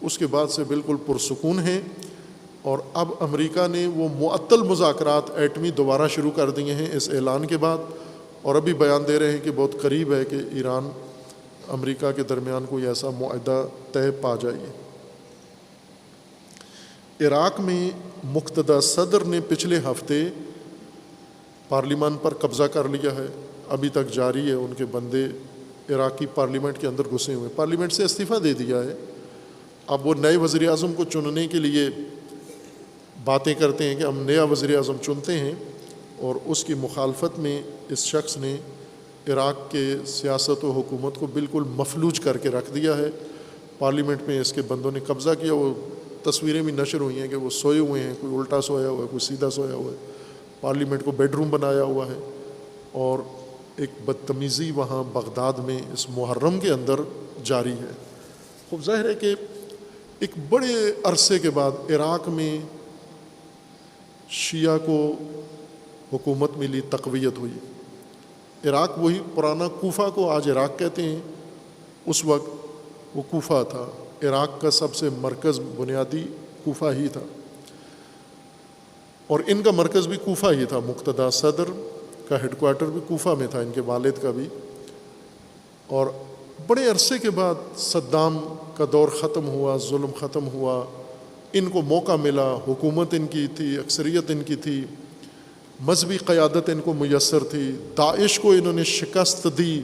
اس کے بعد سے بالکل پرسکون ہیں. اور اب امریکہ نے وہ معطل مذاکرات ایٹمی دوبارہ شروع کر دیے ہیں اس اعلان کے بعد، اور ابھی بیان دے رہے ہیں کہ بہت قریب ہے کہ ایران امریکہ کے درمیان کوئی ایسا معاہدہ طے پا جائے. عراق میں مقتدی صدر نے پچھلے ہفتے پارلیمان پر قبضہ کر لیا ہے، ابھی تک جاری ہے. ان کے بندے عراقی پارلیمنٹ کے اندر گھسے ہوئے، پارلیمنٹ سے استعفیٰ دے دیا ہے. اب وہ نئے وزیر اعظم کو چننے کے لیے باتیں کرتے ہیں کہ ہم نیا وزیر اعظم چنتے ہیں، اور اس کی مخالفت میں اس شخص نے عراق کے سیاست و حکومت کو بالکل مفلوج کر کے رکھ دیا ہے. پارلیمنٹ میں اس کے بندوں نے قبضہ کیا. وہ تصویریں بھی نشر ہوئی ہیں کہ وہ سوئے ہوئے ہیں، کوئی الٹا سویا ہوا ہے، کوئی سیدھا سویا ہوا ہے. پارلیمنٹ کو بیڈ روم بنایا ہوا ہے، اور ایک بدتمیزی وہاں بغداد میں اس محرم کے اندر جاری ہے. خوب ظاہر ہے کہ ایک بڑے عرصے کے بعد عراق میں شیعہ کو حکومت ملی، تقویت ہوئی. عراق وہی پرانا کوفہ کو آج عراق کہتے ہیں، اس وقت وہ کوفہ تھا. عراق کا سب سے مرکز بنیادی کوفہ ہی تھا، اور ان کا مرکز بھی کوفہ ہی تھا. مقتدی صدر کا ہیڈ کوارٹر بھی کوفہ میں تھا، ان کے والد کا بھی. اور بڑے عرصے کے بعد صدام کا دور ختم ہوا، ظلم ختم ہوا، ان کو موقع ملا، حکومت ان کی تھی، اکثریت ان کی تھی، مذہبی قیادت ان کو میسر تھی، داعش کو انہوں نے شکست دی.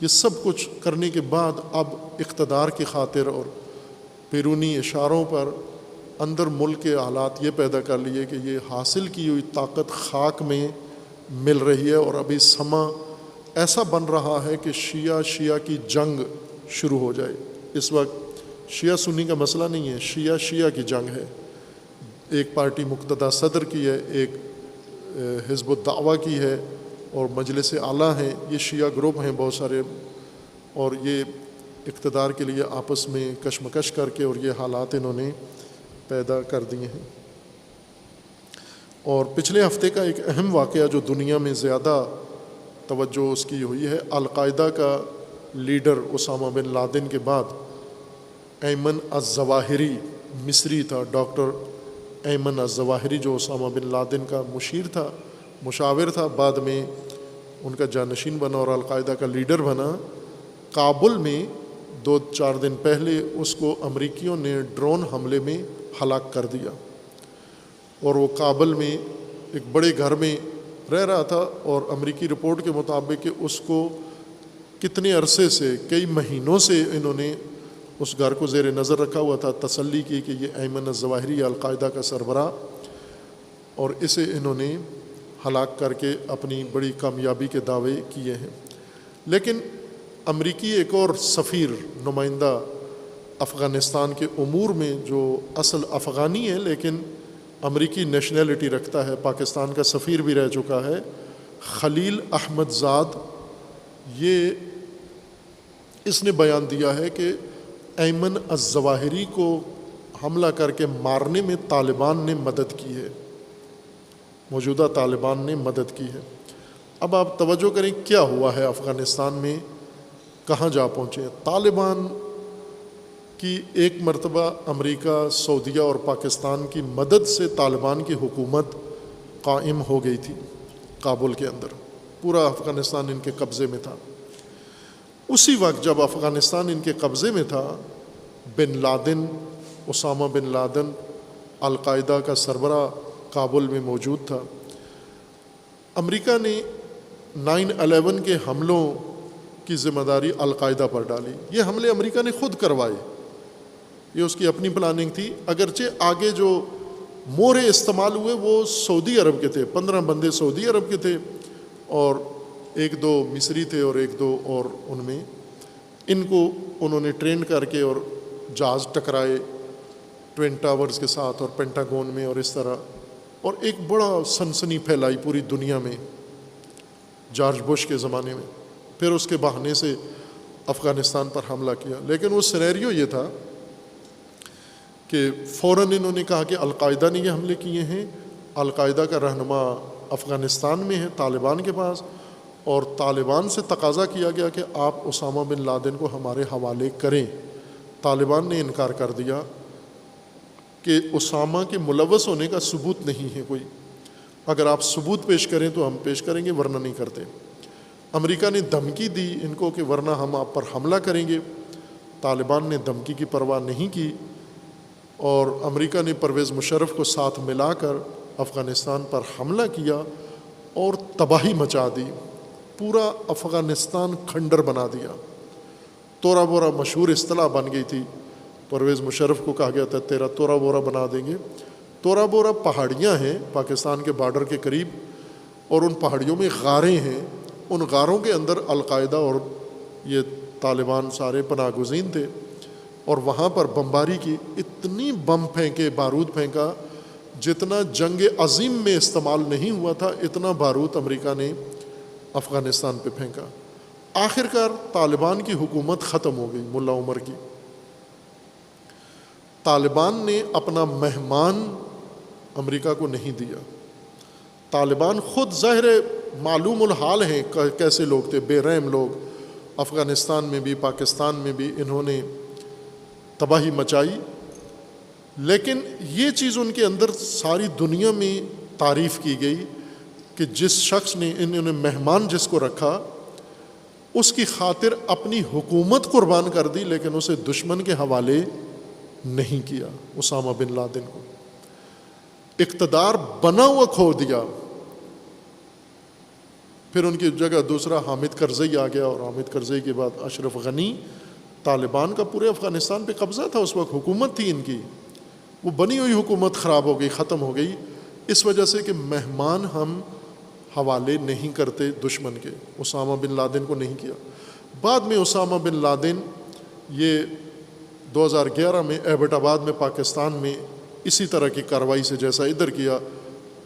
یہ سب کچھ کرنے کے بعد اب اقتدار کی خاطر اور بیرونی اشاروں پر اندر ملک کے حالات یہ پیدا کر لیے کہ یہ حاصل کی ہوئی طاقت خاک میں مل رہی ہے. اور ابھی سما ایسا بن رہا ہے کہ شیعہ کی جنگ شروع ہو جائے. اس وقت شیعہ سنی کا مسئلہ نہیں ہے، شیعہ کی جنگ ہے. ایک پارٹی مقتدی صدر کی ہے، ایک حزب الدعوہ کی ہے، اور مجلس اعلیٰ ہیں. یہ شیعہ گروپ ہیں بہت سارے، اور یہ اقتدار کے لیے آپس میں کشمکش کر کے اور یہ حالات انہوں نے پیدا کر دیے ہیں. اور پچھلے ہفتے کا ایک اہم واقعہ جو دنیا میں زیادہ توجہ اس کی ہوئی ہے، القاعدہ کا لیڈر اسامہ بن لادن کے بعد ایمن الظواہری، مصری تھا، ڈاکٹر ایمن الظواہری جو اسامہ بن لادن کا مشیر تھا، مشاور تھا، بعد میں ان کا جانشین بنا اور القاعدہ کا لیڈر بنا. کابل میں 2-4 دن پہلے اس کو امریکیوں نے ڈرون حملے میں ہلاک کر دیا، اور وہ کابل میں ایک بڑے گھر میں رہ رہا تھا، اور امریکی رپورٹ کے مطابق کہ اس کو کتنے عرصے سے، کئی مہینوں سے انہوں نے اس گھر کو زیر نظر رکھا ہوا تھا، تسلی کی کہ یہ ایمن الظواہری القاعدہ کا سربراہ، اور اسے انہوں نے ہلاک کر کے اپنی بڑی کامیابی کے دعوے کیے ہیں۔ لیکن امریکی ایک اور سفیر، نمائندہ افغانستان کے امور میں، جو اصل افغانی ہے لیکن امریکی نیشنلٹی رکھتا ہے، پاکستان کا سفیر بھی رہ چکا ہے، خلیل احمد زاد، یہ اس نے بیان دیا ہے کہ ایمن الظواہری کو حملہ کر کے مارنے میں طالبان نے مدد کی ہے، موجودہ طالبان نے مدد کی ہے۔ اب آپ توجہ کریں کیا ہوا ہے افغانستان میں، کہاں جا پہنچے ہیں طالبان کی۔ ایک مرتبہ امریکہ، سعودیہ اور پاکستان کی مدد سے طالبان کی حکومت قائم ہو گئی تھی کابل کے اندر، پورا افغانستان ان کے قبضے میں تھا۔ اسی وقت جب افغانستان ان کے قبضے میں تھا، bin Laden, Osama bin Laden, Al Qaeda کا سربراہ کابل میں موجود تھا۔ امریکہ نے 9/11 کے حملوں کی ذمہ داری القاعدہ پر ڈالی۔ یہ حملے امریکہ نے خود کروائے، یہ اس کی اپنی پلاننگ تھی، اگرچہ آگے جو مورے استعمال ہوئے وہ سعودی عرب کے تھے، 15 بندے سعودی عرب کے تھے اور 1-2 مصری تھے اور 1-2 اور ان میں ان کو انہوں نے ٹرین کر کے اور جہاز ٹکرائے ٹوین ٹاورز کے ساتھ اور پینٹاگون میں، اور اس طرح، اور ایک بڑا سنسنی پھیلائی پوری دنیا میں جارج بش کے زمانے میں۔ پھر اس کے بہانے سے افغانستان پر حملہ کیا، لیکن وہ سینیریو یہ تھا کہ فوراً انہوں نے کہا کہ القاعدہ نے یہ حملے کیے ہیں، القاعدہ کا رہنما افغانستان میں ہے، طالبان کے پاس، اور طالبان سے تقاضا کیا گیا کہ آپ اسامہ بن لادن کو ہمارے حوالے کریں۔ طالبان نے انکار کر دیا کہ اسامہ کے ملوث ہونے کا ثبوت نہیں ہے کوئی، اگر آپ ثبوت پیش کریں تو ہم پیش کریں گے، ورنہ نہیں کرتے۔ امریکہ نے دھمکی دی ان کو کہ ورنہ ہم آپ پر حملہ کریں گے۔ طالبان نے دھمکی کی پرواہ نہیں کی، اور امریکہ نے پرویز مشرف کو ساتھ ملا کر افغانستان پر حملہ کیا اور تباہی مچا دی، پورا افغانستان کھنڈر بنا دیا۔ تورا بورا مشہور اصطلاح بن گئی تھی، پرویز مشرف کو کہا گیا تھا تیرا تورا بورا بنا دیں گے۔ تورا بورا پہاڑیاں ہیں پاکستان کے بارڈر کے قریب، اور ان پہاڑیوں میں غاریں ہیں، ان غاروں کے اندر القاعدہ اور یہ طالبان سارے پناہ گزین تھے، اور وہاں پر بمباری کی، اتنی بم پھینکے، بارود پھینکا جتنا جنگ عظیم میں استعمال نہیں ہوا تھا، اتنا بارود امریکہ نے افغانستان پہ پھینکا۔ آخر کار طالبان کی حکومت ختم ہو گئی، ملا عمر کی۔ طالبان نے اپنا مہمان امریکہ کو نہیں دیا۔ طالبان خود ظاہر معلوم الحال ہیں کیسے لوگ تھے، بے رحم لوگ، افغانستان میں بھی پاکستان میں بھی انہوں نے تباہی مچائی، لیکن یہ چیز ان کے اندر ساری دنیا میں تعریف کی گئی کہ جس شخص نے، انہوں نے مہمان جس کو رکھا، اس کی خاطر اپنی حکومت قربان کر دی، لیکن اسے دشمن کے حوالے نہیں کیا۔ اسامہ بن لادن کو اقتدار بنا ہوا کھو دیا، پھر ان کی جگہ دوسرا حامد کرزئی آ گیا، اور حامد کرزئی کے بعد اشرف غنی۔ طالبان کا پورے افغانستان پہ قبضہ تھا، اس وقت حکومت تھی ان کی، وہ بنی ہوئی حکومت خراب ہو گئی، ختم ہو گئی، اس وجہ سے کہ مہمان ہم حوالے نہیں کرتے دشمن کے۔ اسامہ بن لادن کو نہیں کیا۔ بعد میں اسامہ بن لادن یہ 2011 میں ایبٹ آباد میں پاکستان میں اسی طرح کی کارروائی سے جیسا ادھر کیا،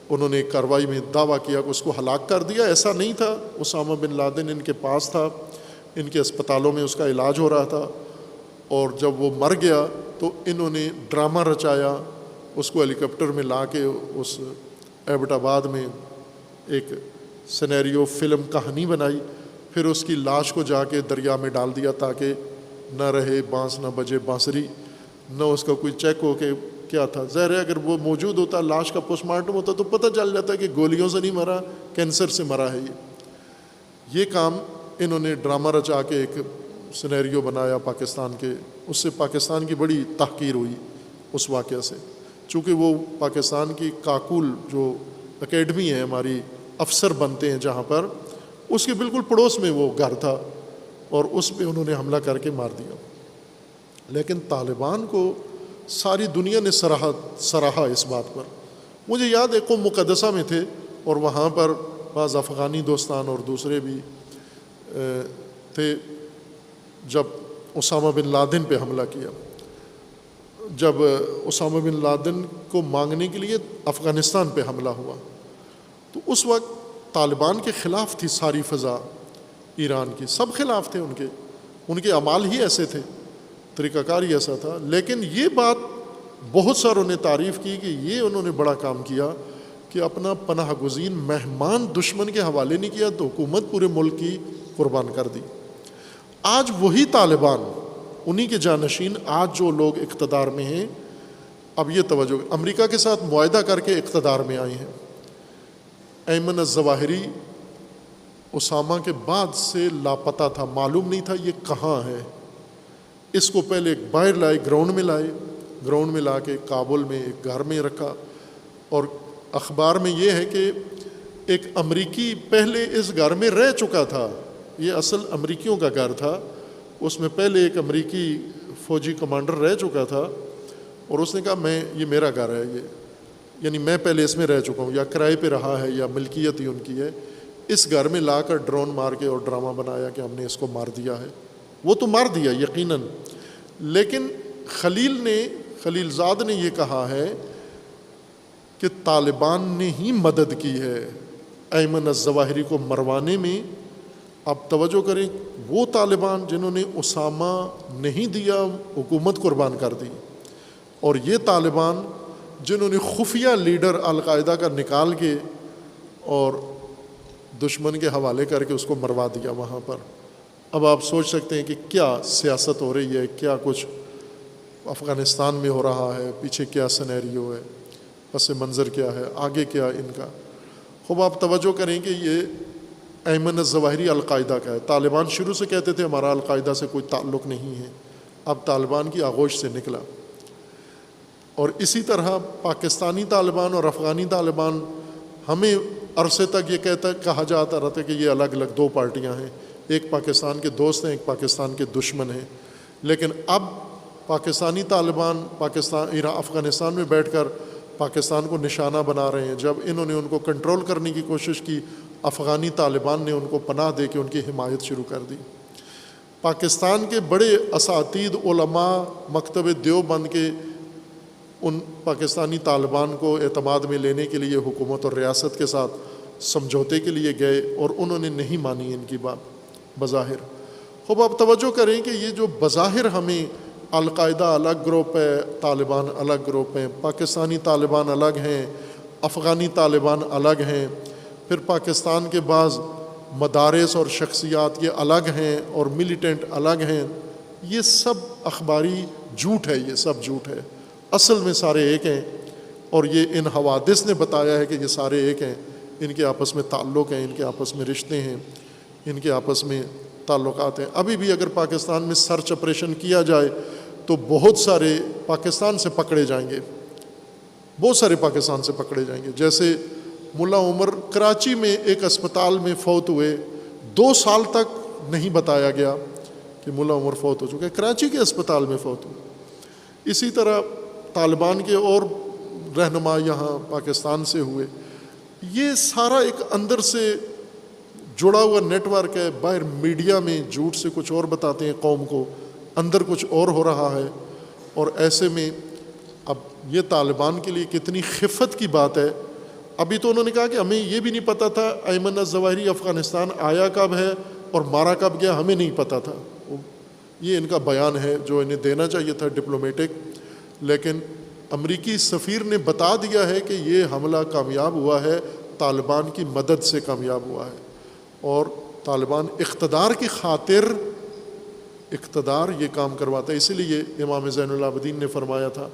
انہوں نے ایک کارروائی میں دعویٰ کیا کہ اس کو ہلاک کر دیا۔ ایسا نہیں تھا، اسامہ بن لادن ان کے پاس تھا، ان کے اسپتالوں میں اس کا علاج ہو رہا تھا، اور جب وہ مر گیا تو انہوں نے ڈرامہ رچایا، اس کو ہیلی کاپٹر میں لا کے اس ایبٹ آباد میں ایک سینیریو فلم کہانی بنائی، پھر اس کی لاش کو جا کے دریا میں ڈال دیا تاکہ نہ رہے بانس نہ بجے بانسری، نہ اس کا کوئی چیک ہو کہ کیا تھا۔ ظاہر ہے اگر وہ موجود ہوتا، لاش کا پوسٹ مارٹم ہوتا تو پتہ چل جاتا کہ گولیوں سے نہیں مرا، کینسر سے مرا ہے۔ یہ کام انہوں نے ڈرامہ رچا کے ایک سینیریو بنایا پاکستان کے، اس سے پاکستان کی بڑی تحقیر ہوئی اس واقعہ سے، چونکہ وہ پاکستان کی کاکول جو اکیڈمی ہے ہماری، افسر بنتے ہیں جہاں پر، اس کے بالکل پڑوس میں وہ گھر تھا اور اس پہ انہوں نے حملہ کر کے مار دیا۔ لیکن طالبان کو ساری دنیا نے سراہا اس بات پر۔ مجھے یاد ہے قم مقدسہ میں تھے اور وہاں پر بعض افغانی دوستان اور دوسرے بھی تھے، جب اسامہ بن لادن پہ حملہ کیا، جب اسامہ بن لادن کو مانگنے کے لیے افغانستان پہ حملہ ہوا، تو اس وقت طالبان کے خلاف تھی ساری فضا ایران کی، سب خلاف تھے، ان کے اعمال ہی ایسے تھے، طریقہ کار ہی ایسا تھا۔ لیکن یہ بات بہت ساروں نے تعریف کی کہ یہ انہوں نے بڑا کام کیا کہ اپنا پناہ گزین مہمان دشمن کے حوالے نہیں کیا تو حکومت پورے ملک کی قربان کر دی۔ آج وہی طالبان، انہی کے جانشین آج جو لوگ اقتدار میں ہیں، اب یہ توجہ، امریکہ کے ساتھ معاہدہ کر کے اقتدار میں آئے ہیں۔ ایمن الظواہری اسامہ کے بعد سے لاپتہ تھا، معلوم نہیں تھا یہ کہاں ہے۔ اس کو پہلے باہر لائے، گراؤنڈ میں لا کے کابل میں ایک گھر میں رکھا، اور اخبار میں یہ ہے کہ ایک امریکی پہلے اس گھر میں رہ چکا تھا، یہ اصل امریکیوں کا گھر تھا، اس میں پہلے ایک امریکی فوجی کمانڈر رہ چکا تھا، اور اس نے کہا یہ میرا گھر ہے، یعنی میں پہلے اس میں رہ چکا ہوں، یا کرائے پہ رہا ہے یا ملکیت ہی ان کی ہے۔ اس گھر میں لا کر ڈرون مار کے اور ڈرامہ بنایا کہ ہم نے اس کو مار دیا ہے۔ وہ تو مار دیا یقیناً، لیکن خلیل زاد نے یہ کہا ہے کہ طالبان نے ہی مدد کی ہے ایمن الظواہری کو مروانے میں۔ اب توجہ کریں، وہ طالبان جنہوں نے اسامہ نہیں دیا، حکومت قربان کر دی، اور یہ طالبان جنہوں نے خفیہ لیڈر القاعدہ کا نکال کے اور دشمن کے حوالے کر کے اس کو مروا دیا وہاں پر۔ اب آپ سوچ سکتے ہیں کہ کیا سیاست ہو رہی ہے، کیا کچھ افغانستان میں ہو رہا ہے، پیچھے کیا سینیریو ہے، پس منظر کیا ہے، آگے کیا ان کا۔ خوب آپ توجہ کریں کہ یہ ایمن الظواہری القاعدہ کا ہے۔ طالبان شروع سے کہتے تھے ہمارا القاعدہ سے کوئی تعلق نہیں ہے، اب طالبان کی آغوش سے نکلا۔ اور اسی طرح پاکستانی طالبان اور افغانی طالبان، ہمیں عرصے تک یہ کہا جاتا رہتا کہ یہ الگ الگ دو پارٹیاں ہیں، ایک پاکستان کے دوست ہیں، ایک پاکستان کے دشمن ہیں۔ لیکن اب پاکستانی طالبان افغانستان میں بیٹھ کر پاکستان کو نشانہ بنا رہے ہیں۔ جب انہوں نے ان کو کنٹرول کرنے کی کوشش کی، افغانی طالبان نے ان کو پناہ دے کے ان کی حمایت شروع کر دی۔ پاکستان کے بڑے اساتید، علماء، مکتب دیوبند کے ان پاکستانی طالبان کو اعتماد میں لینے کے لیے حکومت اور ریاست کے ساتھ سمجھوتے کے لیے گئے، اور انہوں نے نہیں مانی ان کی بات بظاہر۔ خوب آپ توجہ کریں کہ یہ جو بظاہر ہمیں القاعدہ الگ گروپ ہے، طالبان الگ گروپ ہیں، پاکستانی طالبان الگ ہیں، افغانی طالبان الگ ہیں، پھر پاکستان کے بعض مدارس اور شخصیات یہ الگ ہیں اور ملیٹنٹ الگ ہیں، یہ سب اخباری جھوٹ ہے، یہ سب جھوٹ ہے۔ اصل میں سارے ایک ہیں، اور یہ ان حوادث نے بتایا ہے کہ یہ سارے ایک ہیں، ان کے آپس میں تعلق ہیں، ان کے آپس میں رشتے ہیں، ان کے آپس میں تعلقات ہیں۔ ابھی بھی اگر پاکستان میں سرچ آپریشن کیا جائے تو بہت سارے پاکستان سے پکڑے جائیں گے، بہت سارے پاکستان سے پکڑے جائیں گے۔ جیسے ملا عمر کراچی میں ایک اسپتال میں فوت ہوئے، 2 سال تک نہیں بتایا گیا کہ ملا عمر فوت ہو چکے، کراچی کے اسپتال میں فوت ہوئے۔ اسی طرح طالبان کے اور رہنما یہاں پاکستان سے ہوئے۔ یہ سارا ایک اندر سے جڑا ہوا نیٹ ورک ہے، باہر میڈیا میں جھوٹ سے کچھ اور بتاتے ہیں قوم کو، اندر کچھ اور ہو رہا ہے۔ اور ایسے میں اب یہ طالبان کے لیے کتنی خفت کی بات ہے۔ ابھی تو انہوں نے کہا کہ ہمیں یہ بھی نہیں پتہ تھا ایمن الظواہری افغانستان آیا کب ہے اور مارا کب گیا، ہمیں نہیں پتہ تھا۔ یہ ان کا بیان ہے جو انہیں دینا چاہیے تھا ڈپلومیٹک، لیکن امریکی سفیر نے بتا دیا ہے کہ یہ حملہ کامیاب ہوا ہے، طالبان کی مدد سے کامیاب ہوا ہے، اور طالبان اقتدار کی خاطر اقتدار یہ کام کرواتا ہے۔ اسی لیے امام زین العابدین نے فرمایا تھا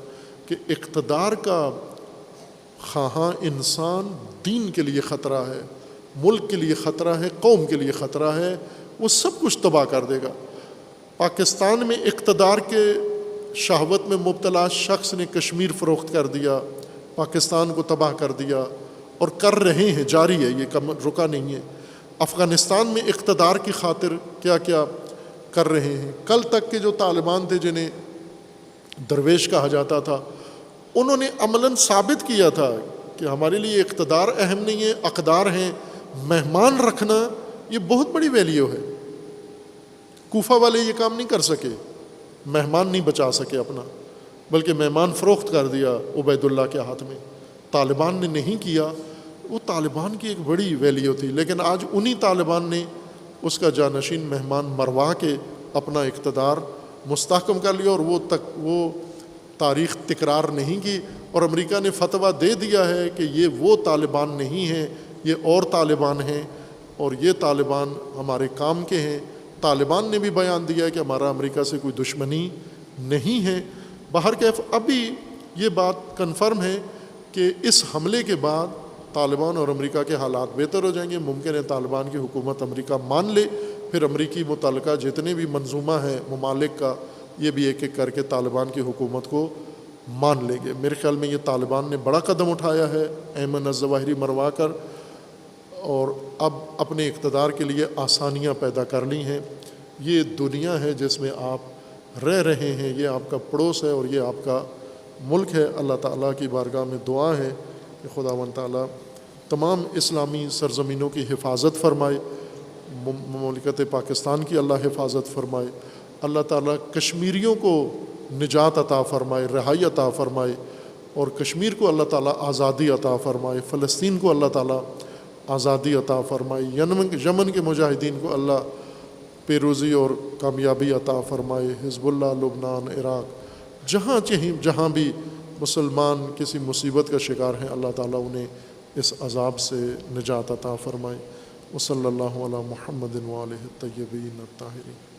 کہ اقتدار کا خواہاں انسان دین کے لیے خطرہ ہے، ملک کے لیے خطرہ ہے، قوم کے لیے خطرہ ہے، وہ سب کچھ تباہ کر دے گا۔ پاکستان میں اقتدار کے شہوت میں مبتلا شخص نے کشمیر فروخت کر دیا، پاکستان کو تباہ کر دیا، اور کر رہے ہیں، جاری ہے، یہ رکا نہیں ہے۔ افغانستان میں اقتدار کی خاطر کیا کیا کر رہے ہیں۔ کل تک کے جو طالبان تھے جنہیں درویش کہا جاتا تھا، انہوں نے عملاً ثابت کیا تھا کہ ہمارے لیے اقتدار اہم نہیں ہے، اقدار ہیں، مہمان رکھنا یہ بہت بڑی ویلیو ہے۔ کوفہ والے یہ کام نہیں کر سکے، مہمان نہیں بچا سکے اپنا، بلکہ مہمان فروخت کر دیا عبید اللہ کے ہاتھ میں۔ طالبان نے نہیں کیا، وہ طالبان کی ایک بڑی ویلیو تھی، لیکن آج انہی طالبان نے اس کا جانشین مہمان مروا کے اپنا اقتدار مستحکم کر لیا، اور وہ تاریخ تکرار نہیں کی، اور امریکہ نے فتویٰ دے دیا ہے کہ یہ وہ طالبان نہیں ہیں، یہ اور طالبان ہیں، اور یہ طالبان ہمارے کام کے ہیں۔ طالبان نے بھی بیان دیا ہے کہ ہمارا امریکہ سے کوئی دشمنی نہیں ہے۔ بہرکیف ابھی یہ بات کنفرم ہے کہ اس حملے کے بعد طالبان اور امریکہ کے حالات بہتر ہو جائیں گے۔ ممکن ہے طالبان کی حکومت امریکہ مان لے، پھر امریکی متعلقہ جتنے بھی منظومہ ہے ممالک کا، یہ بھی ایک ایک کر کے طالبان کی حکومت کو مان لیں گے۔ میرے خیال میں یہ طالبان نے بڑا قدم اٹھایا ہے ایمن الظواہری مروا کر، اور اب اپنے اقتدار کے لیے آسانیاں پیدا کر لی ہیں۔ یہ دنیا ہے جس میں آپ رہ رہے ہیں، یہ آپ کا پڑوس ہے اور یہ آپ کا ملک ہے۔ اللہ تعالیٰ کی بارگاہ میں دعا ہے کہ خداوند تعالیٰ تمام اسلامی سرزمینوں کی حفاظت فرمائے، مملکت پاکستان کی اللہ حفاظت فرمائے، اللہ تعالیٰ کشمیریوں کو نجات عطا فرمائے، رہائی عطا فرمائے، اور کشمیر کو اللہ تعالیٰ آزادی عطا فرمائے، فلسطین کو اللہ تعالیٰ آزادی عطا فرمائے، یمن کے مجاہدین کو اللہ پیروزی اور کامیابی عطا فرمائے، حزب اللہ، لبنان، عراق، جہاں بھی مسلمان کسی مصیبت کا شکار ہیں، اللہ تعالیٰ انہیں اس عذاب سے نجات عطا فرمائے۔ وصلی اللہ علی محمد وآلہ الطیبین الطاہرین۔